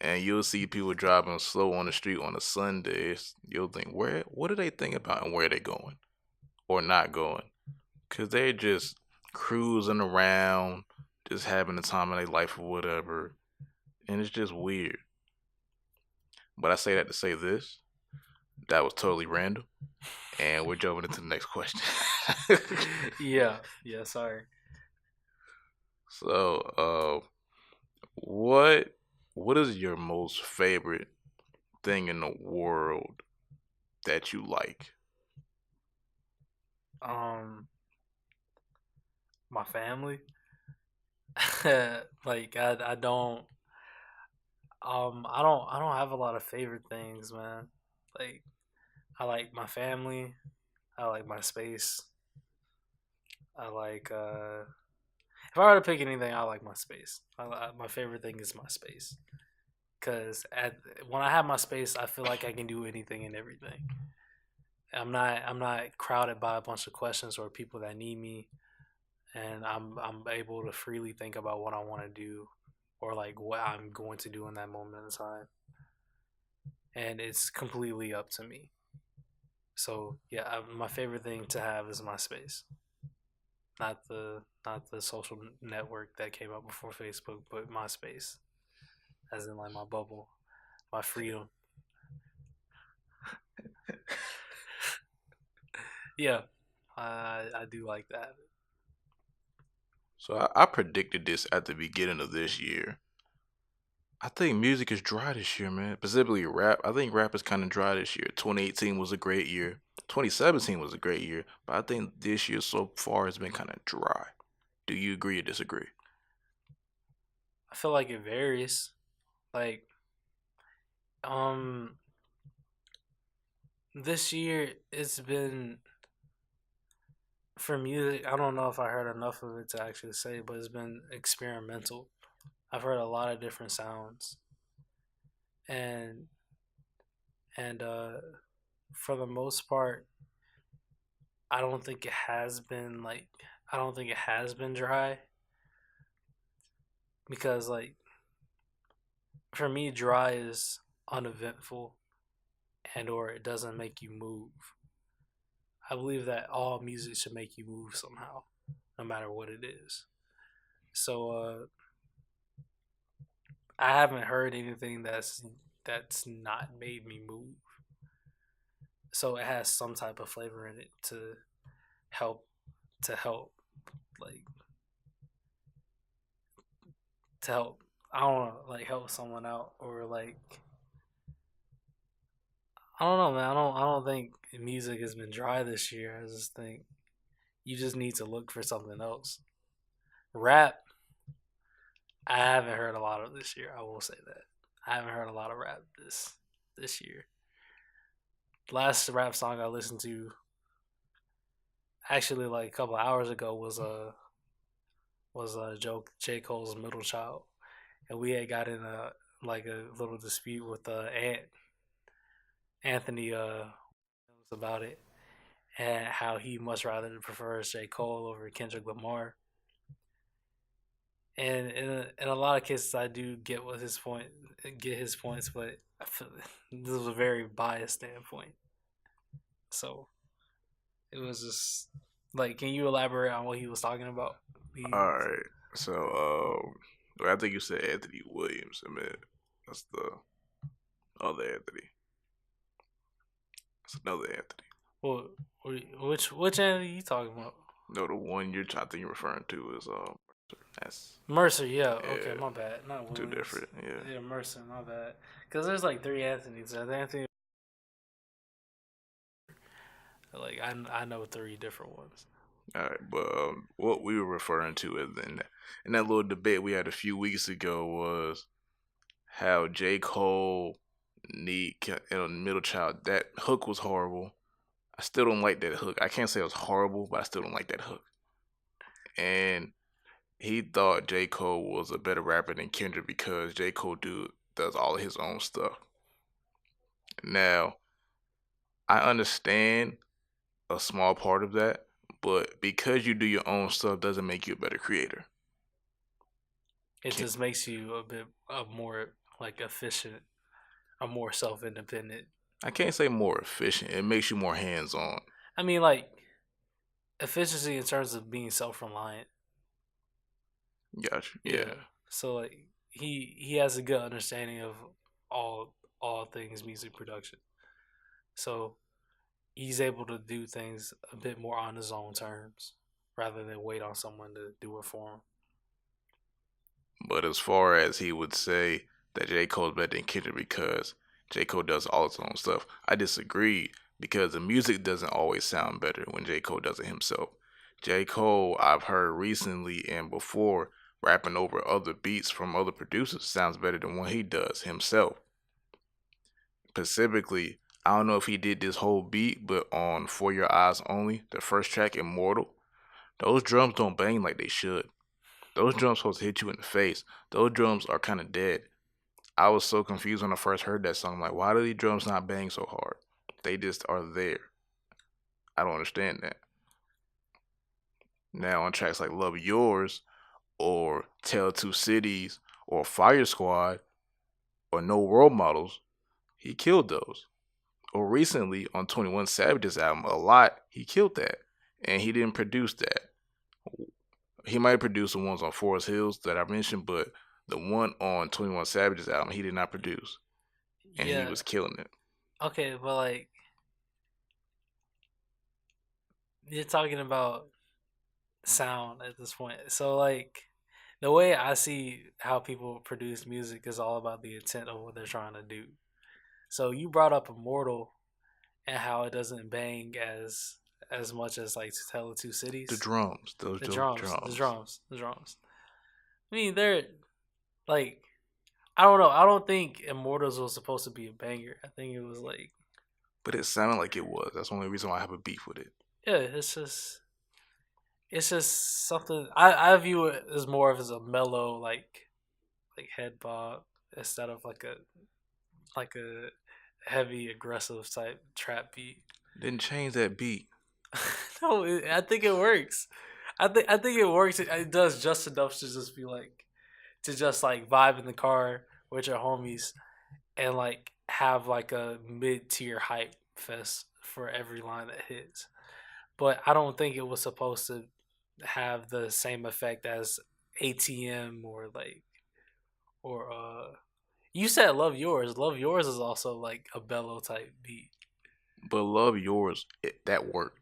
And you'll see people driving slow on the street on a Sunday. You'll think, what are they thinking about, and where are they going or not going? Because they're just cruising around, just having the time of their life or whatever. And it's just weird. But I say that to say this. That was totally random. And we're jumping into the next question. Yeah, sorry. So, what what is your most favorite thing in the world that you like? Um, my family. Like I don't have a lot of favorite things, man. Like I like my family. I like my space. I like if I were to pick anything, I like my space. My favorite thing is my space because when I have my space, I feel like I can do anything and everything. I'm not crowded by a bunch of questions or people that need me, and I'm able to freely think about what I want to do or like what I'm going to do in that moment in time, and it's completely up to me. So yeah, my favorite thing to have is my space, not the social network that came up before Facebook, but my space, as in like my bubble, my freedom. Yeah, I do like that. So I predicted this at the beginning of this year. I think music is dry this year, man. Specifically rap. I think rap is kind of dry this year. 2018 was a great year. 2017 was a great year, but I think this year so far has been kind of dry. Do you agree or disagree? I feel like it varies. Like um, this year it's been for music. I don't know if I heard enough of it to actually say, but it's been experimental. I've heard a lot of different sounds, and and for the most part, I don't think it has been like I don't think it has been dry because like for me, dry is uneventful and or it doesn't make you move. I believe that all music should make you move somehow, no matter what it is. So I haven't heard anything that's not made me move. So it has some type of flavor in it help help like to help I don't know like help someone out or like I don't know, man. I don't think music has been dry this year. I just think you just need to look for something else. Rap, I haven't heard a lot of this year. I will say that I haven't heard a lot of rap this year. The last rap song I listened to actually like a couple of hours ago was J Cole's Middle Child, and we had got in a like a little dispute with Anthony about it and how he much rather prefers J Cole over Kendrick Lamar. And in a lot of cases, I do get his points, but I feel this was a very biased standpoint. So it was just like, can you elaborate on what he was talking about? All right. So I think you said Anthony Williams. I mean, that's the other Anthony. That's another Anthony. Well, which Anthony you talking about? No, the one I think you're referring to is that's Mercer, yeah. Okay, yeah, my bad. Not two Williams. different. Yeah. Yeah, Mercer, my bad. Because there's like three Anthony's. Anthony, like I know three different ones. All right, but what we were referring to in that little debate we had a few weeks ago was how J. Cole Middle Child, that hook was horrible. I still don't like that hook. I can't say it was horrible, but I still don't like that hook. And he thought J. Cole was a better rapper than Kendrick because J. Cole does all of his own stuff. Now, I understand a small part of that, but because you do your own stuff doesn't make you a better creator. It just makes you a bit more like efficient, a more self independent. I can't say more efficient. It makes you more hands on. I mean, like efficiency in terms of being self reliant. Gotcha. Yeah. Yeah. So like he has a good understanding of all things music production. So he's able to do things a bit more on his own terms rather than wait on someone to do it for him. But as far as he would say that J. Cole's better than Kendrick because J. Cole does all his own stuff. I disagree because the music doesn't always sound better when J. Cole does it himself. J. Cole, I've heard recently and before, rapping over other beats from other producers sounds better than what he does himself. Specifically, I don't know if he did this whole beat, but on For Your Eyes Only, the first track, Immortal, those drums don't bang like they should. Those drums supposed to hit you in the face. Those drums are kind of dead. I was so confused when I first heard that song. I'm like, why do these drums not bang so hard? They just are there. I don't understand that. Now on tracks like Love Yours or Tell Two Cities or Fire Squad or No Role Models, he killed those. Or recently on 21 Savage's album, A Lot, he killed that. And he didn't produce that. He might have produced the ones on Forest Hills that I mentioned, but the one on 21 Savage's album, he did not produce. And he Yeah. was killing it. Okay, but like you're talking about sound at this point. So like the way I see how people produce music is all about the intent of what they're trying to do. So you brought up Immortal and how it doesn't bang as much as like Tell the Two The Cities. drums, those The dope drums, the drums. drums, the drums. I mean, they're like I don't know. I don't think Immortals was supposed to be a banger. I think it was like But it sounded like it was. That's the only reason why I have a beef with it. yeah, it's just something I view it as more of as a mellow like head bob instead of like a heavy aggressive type trap beat. Didn't change that beat. No, I think it works. I think it works. It does just enough to just be like to just like vibe in the car with your homies and like have like a mid tier hype fest for every line that hits. But I don't think it was supposed to have the same effect as ATM or like or you said Love Yours. Love Yours is also like a bellow type beat. But Love Yours, that worked.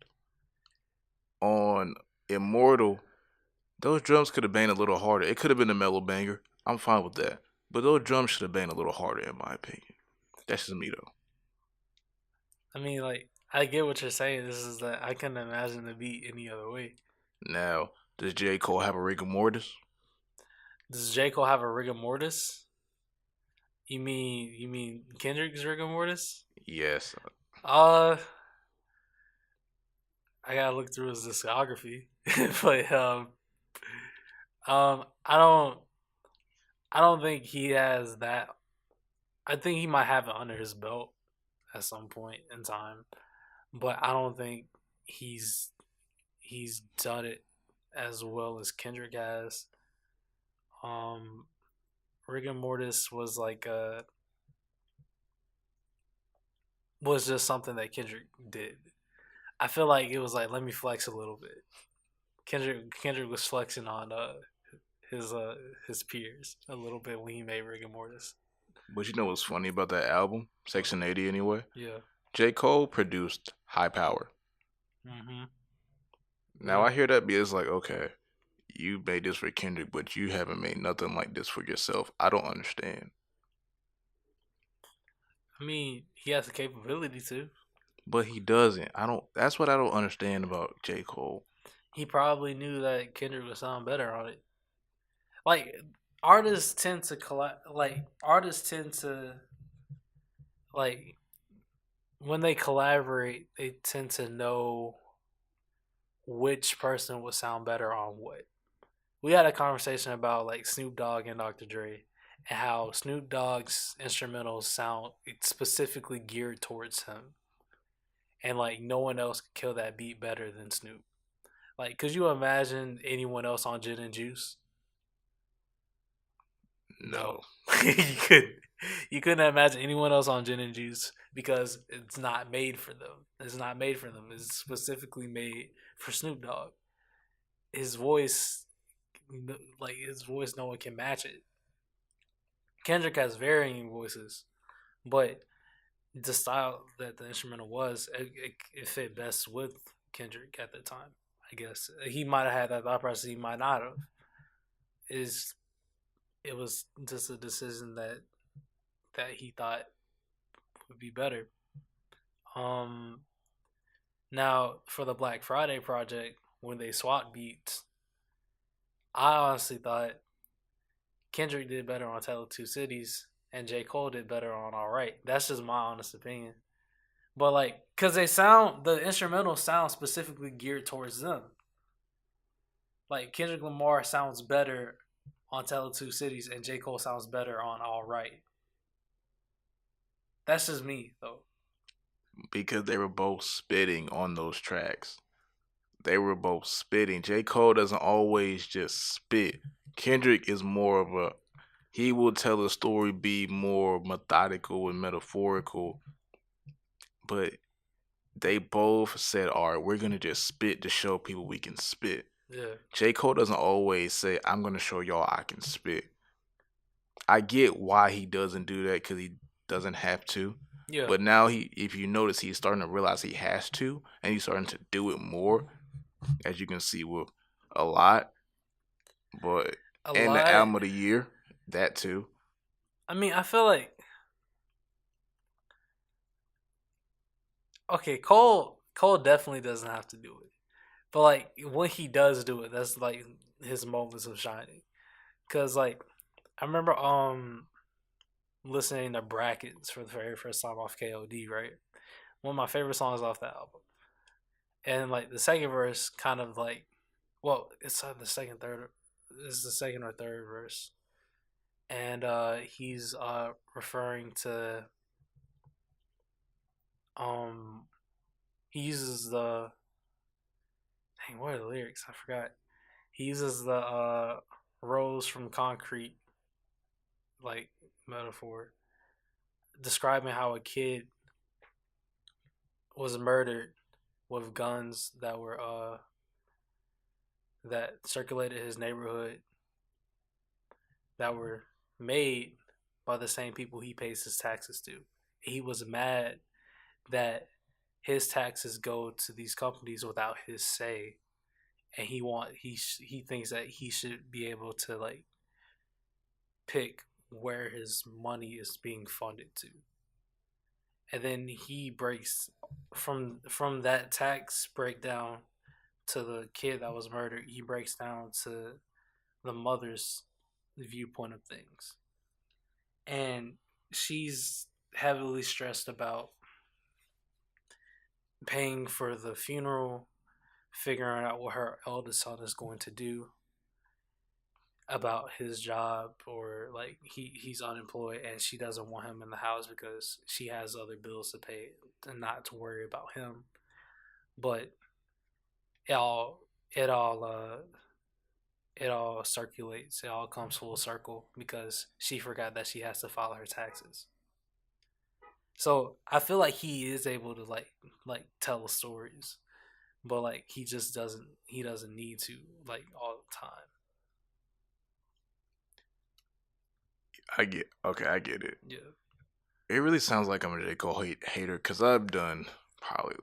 On Immortal, those drums could have banged a little harder. It could have been a mellow banger. I'm fine with that. But those drums should have banged a little harder, in my opinion. That's just me, though. I mean, like I get what you're saying. This is that I couldn't imagine the beat any other way. Now, does J. Cole have a rigor mortis? Does J Cole have a rigor mortis? You mean Kendrick's rigor mortis? Yes. Uh, I gotta look through his discography, but I don't think he has that. I think he might have it under his belt at some point in time, but I don't think he's he's done it as well as Kendrick has. Um, Rigor Mortis was just something that Kendrick did. I feel like it was like let me flex a little bit. Kendrick was flexing on his uh his peers a little bit when he made Rigor Mortis. But you know what's funny about that album? Section 80, anyway? Yeah. J. Cole produced High Power. Mm-hmm. Now, Yeah. I hear that, but it's like, okay, you made this for Kendrick, but you haven't made nothing like this for yourself. I don't understand. I mean, he has the capability to. But he doesn't. I don't. That's what I don't understand about J. Cole. He probably knew that Kendrick would sound better on it. Like artists tend to like when they collaborate, they tend to know which person would sound better on what. We had a conversation about like Snoop Dogg and Dr. Dre and how Snoop Dogg's instrumentals sound specifically geared towards him. And like no one else could kill that beat better than Snoop. Like, could you imagine anyone else on Gin and Juice? No. No. you could you couldn't imagine anyone else on Gin and Juice because it's not made for them. It's not made for them. It's specifically made for Snoop Dogg. His voice, like his voice, no one can match it. Kendrick has varying voices, but the style that the instrumental was, it fit best with Kendrick at the time. I guess he might have had that thought process. He might not have. Is it was just a decision that that he thought would be better. Um, Now for the Black Friday project, when they swapped beats, I honestly thought Kendrick did better on Tell Two Cities and J. Cole did better on Alright. That's just my honest opinion. But like, cause the instrumental sound specifically geared towards them. Like Kendrick Lamar sounds better on Tell Two Cities and J. Cole sounds better on Alright. That's just me though. Because they were both spitting on those tracks. They were both spitting. J. Cole doesn't always just spit. Kendrick is more of a he will tell a story, be more methodical and metaphorical, but they both said, all right, we're gonna just spit to show people we can spit. Yeah. J. Cole doesn't always say, I'm gonna show y'all I can spit. I get why he doesn't do that because he doesn't have to. Yeah. But now if you notice, he's starting to realize he has to, and he's starting to do it more, as you can see with a lot. But and the album of the year, that too. I mean, I feel like okay, Cole definitely doesn't have to do it, but like when he does do it, that's like his moments of shining. Cause like I remember listening to Brackets for the very first time off KOD, right? One of my favorite songs off that album. And like the second verse kind of like well, it's the second, third is the second or third verse. And he's referring to um he uses the dang, what are the lyrics? I forgot. He uses the rose from concrete like metaphor describing how a kid was murdered with guns that were that circulated his neighborhood that were made by the same people he pays his taxes to. He was mad that his taxes go to these companies without his say, and he thinks that he should be able to like pick where his money is being funded to. And then he breaks from that tax breakdown to the kid that was murdered. He breaks down to the mother's viewpoint of things, and she's heavily stressed about paying for the funeral, figuring out what her eldest son is going to do about his job, or like he's unemployed and she doesn't want him in the house because she has other bills to pay and not to worry about him. But it all it all it all circulates, it all comes full circle because she forgot that she has to file her taxes. So I feel like he is able to like tell stories, but like he doesn't need to like all the time. I get it. Yeah. It really sounds like I'm a J. Cole hater because I've done probably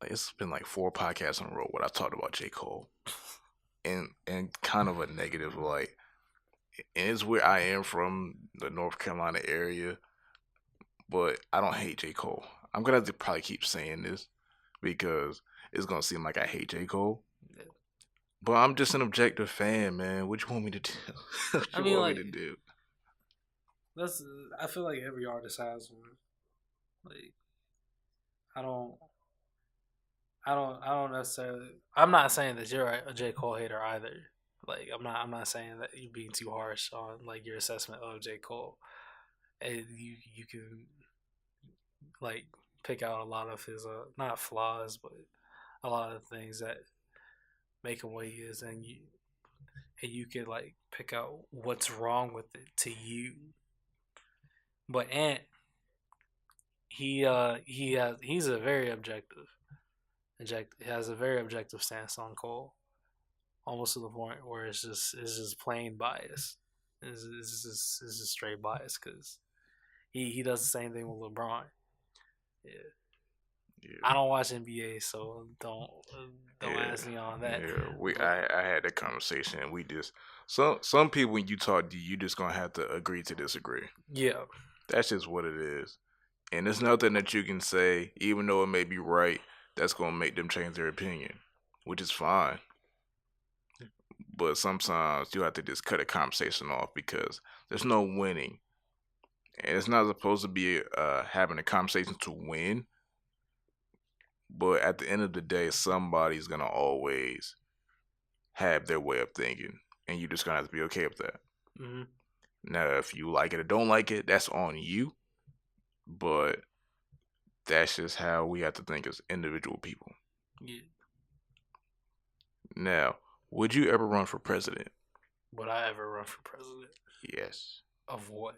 like it's been like 4 podcasts in a row where I talked about J. Cole and kind of a negative light. And it's where I am from the North Carolina area, but I don't hate J. Cole. I'm gonna have to probably keep saying this because it's gonna seem like I hate J. Cole. Yeah. But I'm just an objective fan, man. What you want me to do? What I you mean, want like me to do? that's I feel like every artist has one. Like I don't I don't necessarily. I'm not saying that you're a J Cole hater either. Like I'm not saying that you're being too harsh on like your assessment of J Cole. And you can like pick out a lot of his not flaws, but a lot of things that make him what he is, and you can like pick out what's wrong with it to you. But Ant, he's a very has a very objective stance on Cole, almost to the point where it's just plain bias. It's just straight bias because he does the same thing with LeBron. Yeah. I Yeah, don't watch NBA, so don't yeah, ask me on that. yeah. We But I had that conversation. And we just some people when you talk to you just gonna have to agree to disagree. yeah, That's just what it is. And there's nothing that you can say, even though it may be right, that's gonna make them change their opinion, which is fine. But sometimes you have to just cut a conversation off because there's no winning. And it's not supposed to be having a conversation to win. But at the end of the day, somebody's gonna always have their way of thinking, and you just gonna have to be okay with that. hmm Now, if you like it or don't like it, that's on you. But that's just how we have to think as individual people. yeah. Now, would you ever run for president? Would I ever run for president Yes. of what?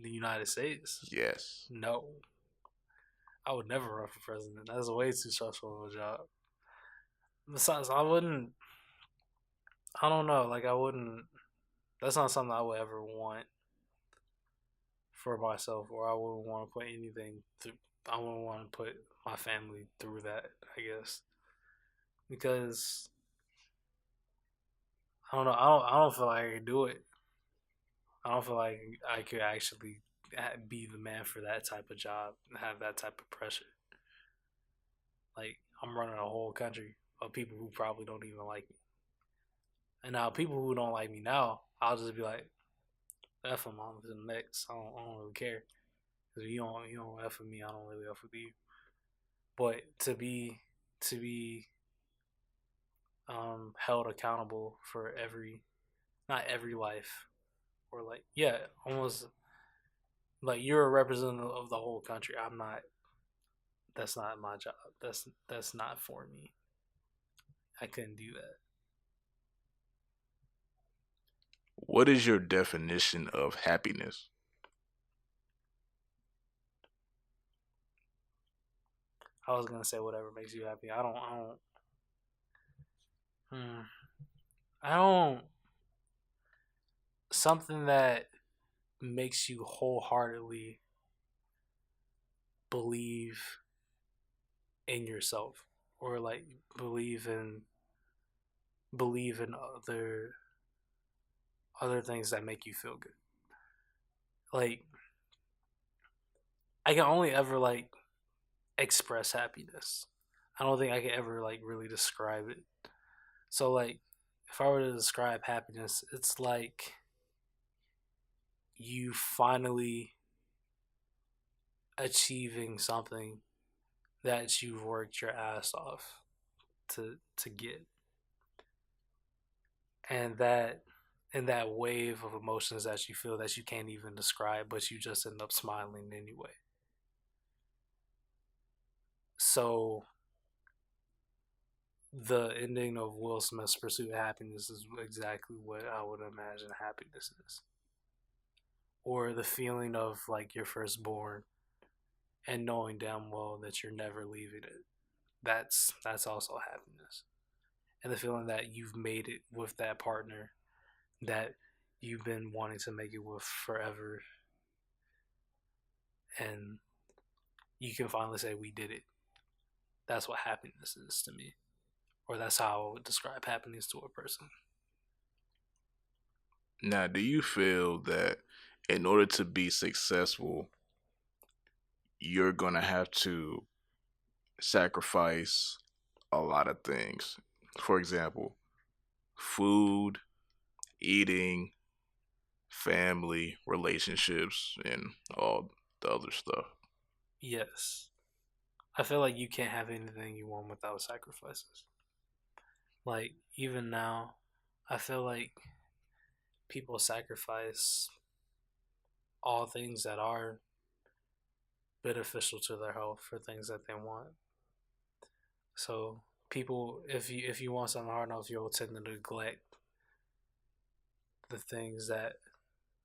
The United States? Yes. No, I would never run for president. That's way too stressful of a job. Besides, I wouldn't. I don't know. Like I wouldn't. That's not something I would ever want for myself, or I wouldn't want to put anything through. I wouldn't want to put my family through that. I guess because I don't know. I don't feel like I can do it. I don't feel like I could actually be the man for that type of job and have that type of pressure. Like I'm running a whole country of people who probably don't even like me. And now people who don't like me now, I'll just be like, F them on to the next. I don't really care. Because you don't F with me, I don't really F with you. But to be held accountable for every not every life or like yeah, almost like you're a representative of the whole country. I'm not that's not my job. That's not for me. I couldn't do that. What is your definition of happiness? I was gonna say whatever makes you happy. Hmm, I don't something that makes you wholeheartedly believe in yourself or like believe in believe in other things that make you feel good. Like I can only ever like express happiness. I don't think I can ever like really describe it. So like if I were to describe happiness, it's like you finally achieving something that you've worked your ass off to get. And that wave of emotions that you feel that you can't even describe, but you just end up smiling anyway. So the ending of Will Smith's Pursuit of Happiness is exactly what I would imagine happiness is. Or the feeling of like your firstborn and knowing damn well that you're never leaving it. That's also happiness. And the feeling that you've made it with that partner that you've been wanting to make it with forever and you can finally say we did it. That's what happiness is to me. Or that's how I would describe happiness to a person. Now, do you feel that in order to be successful, you're gonna have to sacrifice a lot of things? For example, food, eating, family, relationships, and all the other stuff. Yes. I feel like you can't have anything you want without sacrifices. Like even now, I feel like people sacrifice all things that are beneficial to their health for things that they want. So people, if you want something hard enough, you'll tend to neglect the things that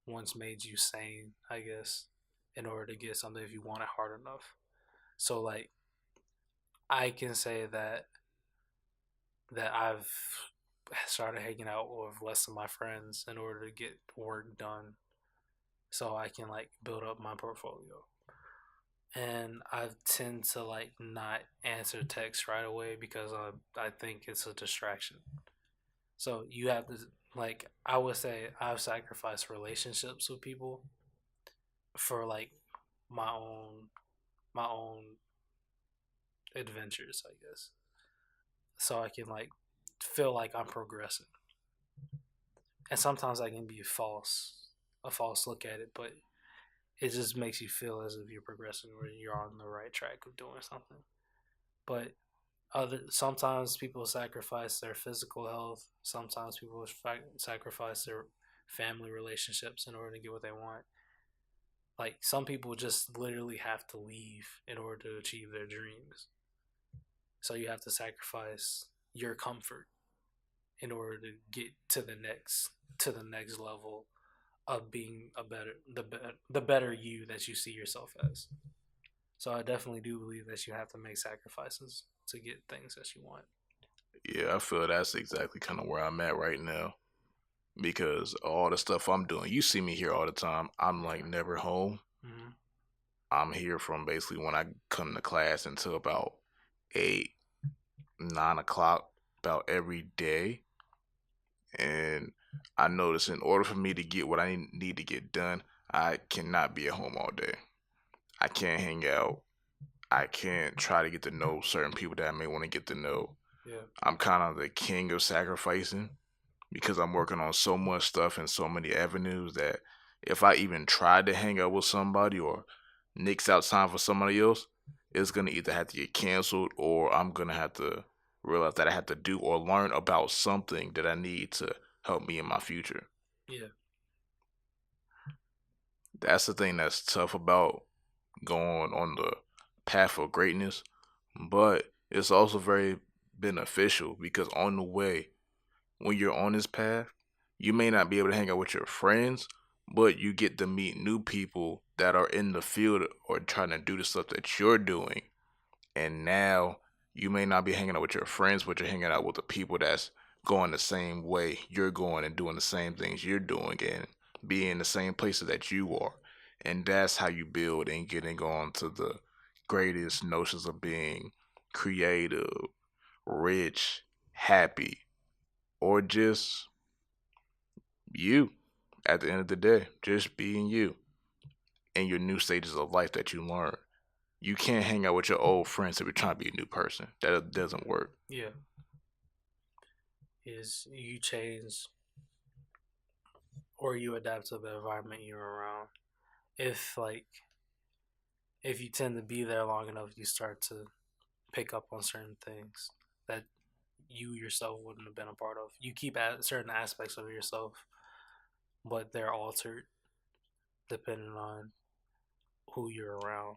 once made you sane, I guess, in order to get something if you want it hard enough. So like I can say that I've started hanging out with less of my friends in order to get work done so I can like build up my portfolio. and I tend to like not answer text right away because I think it's a distraction. So you have to like I would say I've sacrificed relationships with people for like my own my own adventures, I guess. So I can like feel like I'm progressing. And sometimes I can be a false look at it, but it just makes you feel as if you're progressing or you're on the right track of doing something. But other sometimes people sacrifice their physical health. Sometimes people sacrifice their family relationships in order to get what they want. Like some people just literally have to leave in order to achieve their dreams. So you have to sacrifice your comfort in order to get to the next level of being a better the better you that you see yourself as. So I definitely do believe that you have to make sacrifices to get things that you want. Yeah, I feel that's exactly kind of where I'm at right now because all the stuff I'm doing, you see me here all the time. I'm like never home. Mm-hmm. I'm here from basically when I come to class until about 8, 9 o'clock, about every day. And I notice in order for me to get what I need to get done, I cannot be at home all day. I can't hang out. I can't try to get to know certain people that I may want to get to know. Yeah. I'm kind of the king of sacrificing because I'm working on so much stuff in so many avenues that if I even tried to hang out with somebody or nix out time for somebody else, it's gonna either have to get canceled or I'm gonna have to realize that I have to do or learn about something that I need to help me in my future. Yeah. That's the thing that's tough about going on the path of greatness, but it's also very beneficial because on the way, when you're on this path, you may not be able to hang out with your friends, but you get to meet new people that are in the field or trying to do the stuff that you're doing. And now you may not be hanging out with your friends, but you're hanging out with the people that's going the same way you're going and doing the same things you're doing and being in the same places that you are. And that's how you build and getting on to the greatest notions of being creative, rich, happy, or just you at the end of the day, just being you in your new stages of life that you learn. You can't hang out with your old friends if you're trying to be a new person. That doesn't work. Yeah. Is you change or you adapt to the environment you're around. If like if you tend to be there long enough, you start to pick up on certain things that you yourself wouldn't have been a part of. You keep at certain aspects of yourself, but they're altered depending on who you're around.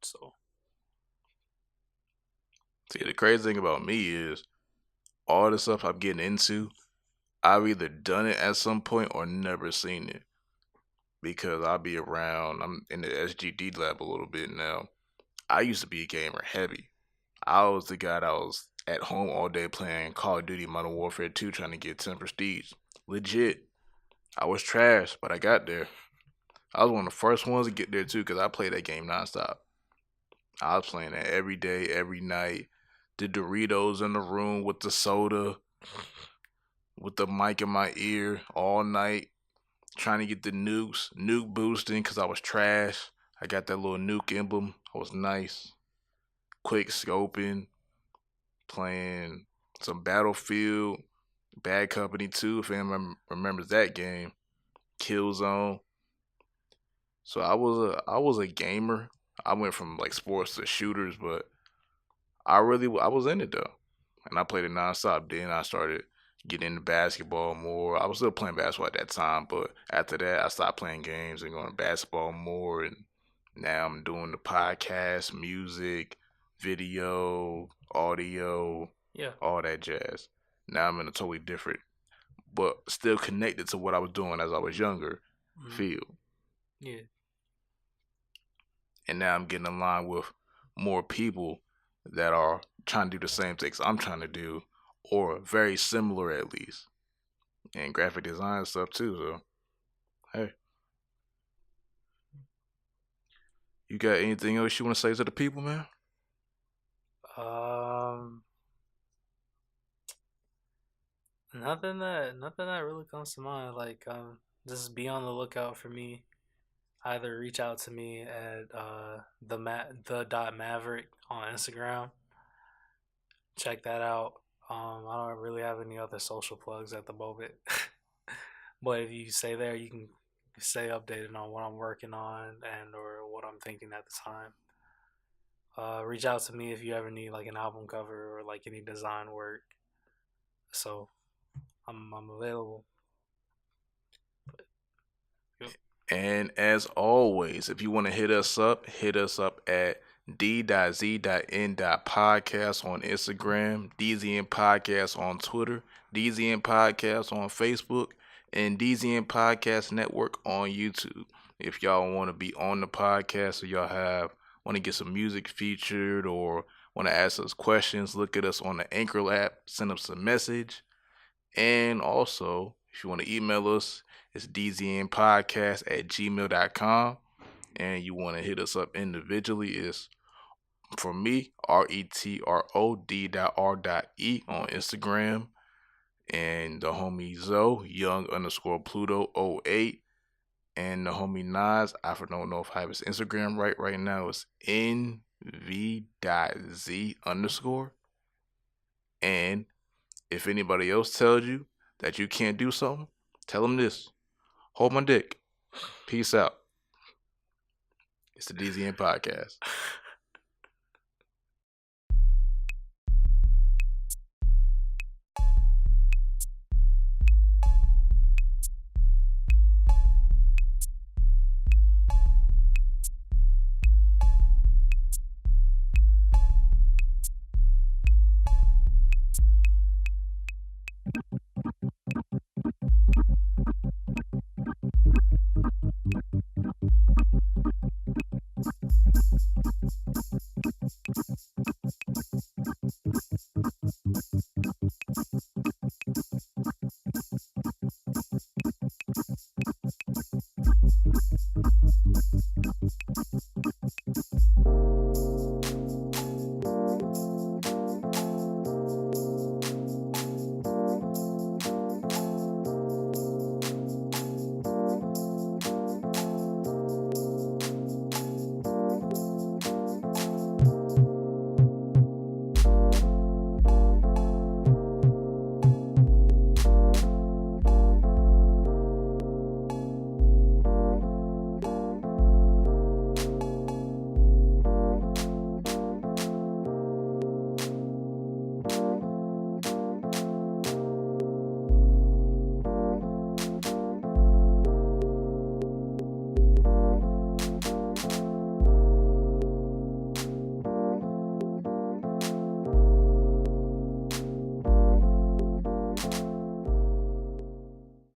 So See, the crazy thing about me is all the stuff I'm getting into, I've either done it at some point or never seen it because I'll be around. I'm in the SGD lab a little bit now. I used to be a gamer heavy. I was the guy that was at home all day playing Call of Duty Modern Warfare 2 trying to get 10 prestige. Legit. I was trash, but I got there. I was one of the first ones to get there too because I played that game nonstop. I was playing that every day, every night. The Doritos in the room with the soda, with the mic in my ear all night, trying to get the nukes, nuke boosting because I was trash. I got that little nuke emblem. I was nice. Quick scoping, playing some Battlefield, Bad Company 2, if anyone remembers that game. Killzone. So I was a gamer. I went from like sports to shooters, but I was in it though, and I played it nonstop. Then I started getting into basketball more. I was still playing basketball at that time, but after that, I stopped playing games and going to basketball more. And now I'm doing the podcast, music, video, audio, yeah. all that jazz. Now I'm in a totally different, but still connected to what I was doing as I was younger Mm-hmm. field. Yeah. And now I'm getting in line with more people that are trying to do the same things I'm trying to do, or very similar at least, and graphic design stuff too. So hey, You got anything else you want to say to the people, man? Um, nothing that really comes to mind. Like just be on the lookout for me. Either reach out to me at the dot maverick on Instagram. Check that out. I don't really have any other social plugs at the moment, but if you stay there, you can stay updated on what I'm working on and or what I'm thinking at the time. Reach out to me if you ever need like an album cover or like any design work. So I'm available. But, yep. And as always, if you want to hit us up at d.z.n.podcast on Instagram, DZN Podcast on Twitter, DZN Podcast on Facebook, and DZN Podcast Network on YouTube. If y'all want to be on the podcast or y'all want to get some music featured or want to ask us questions, look at us on the Anchor app, send us a message. And also, if you want to email us, it's dznpodcast@gmail.com. And you want to hit us up individually, it's for me, RETROD.R.E on Instagram. And the homie Zoe, young_Pluto08. And the homie Nas, I don't know if I have his Instagram right now. It's nv.z_. And if anybody else tells you that you can't do something, tell them this. Hold my dick. Peace out. It's the DZN Podcast.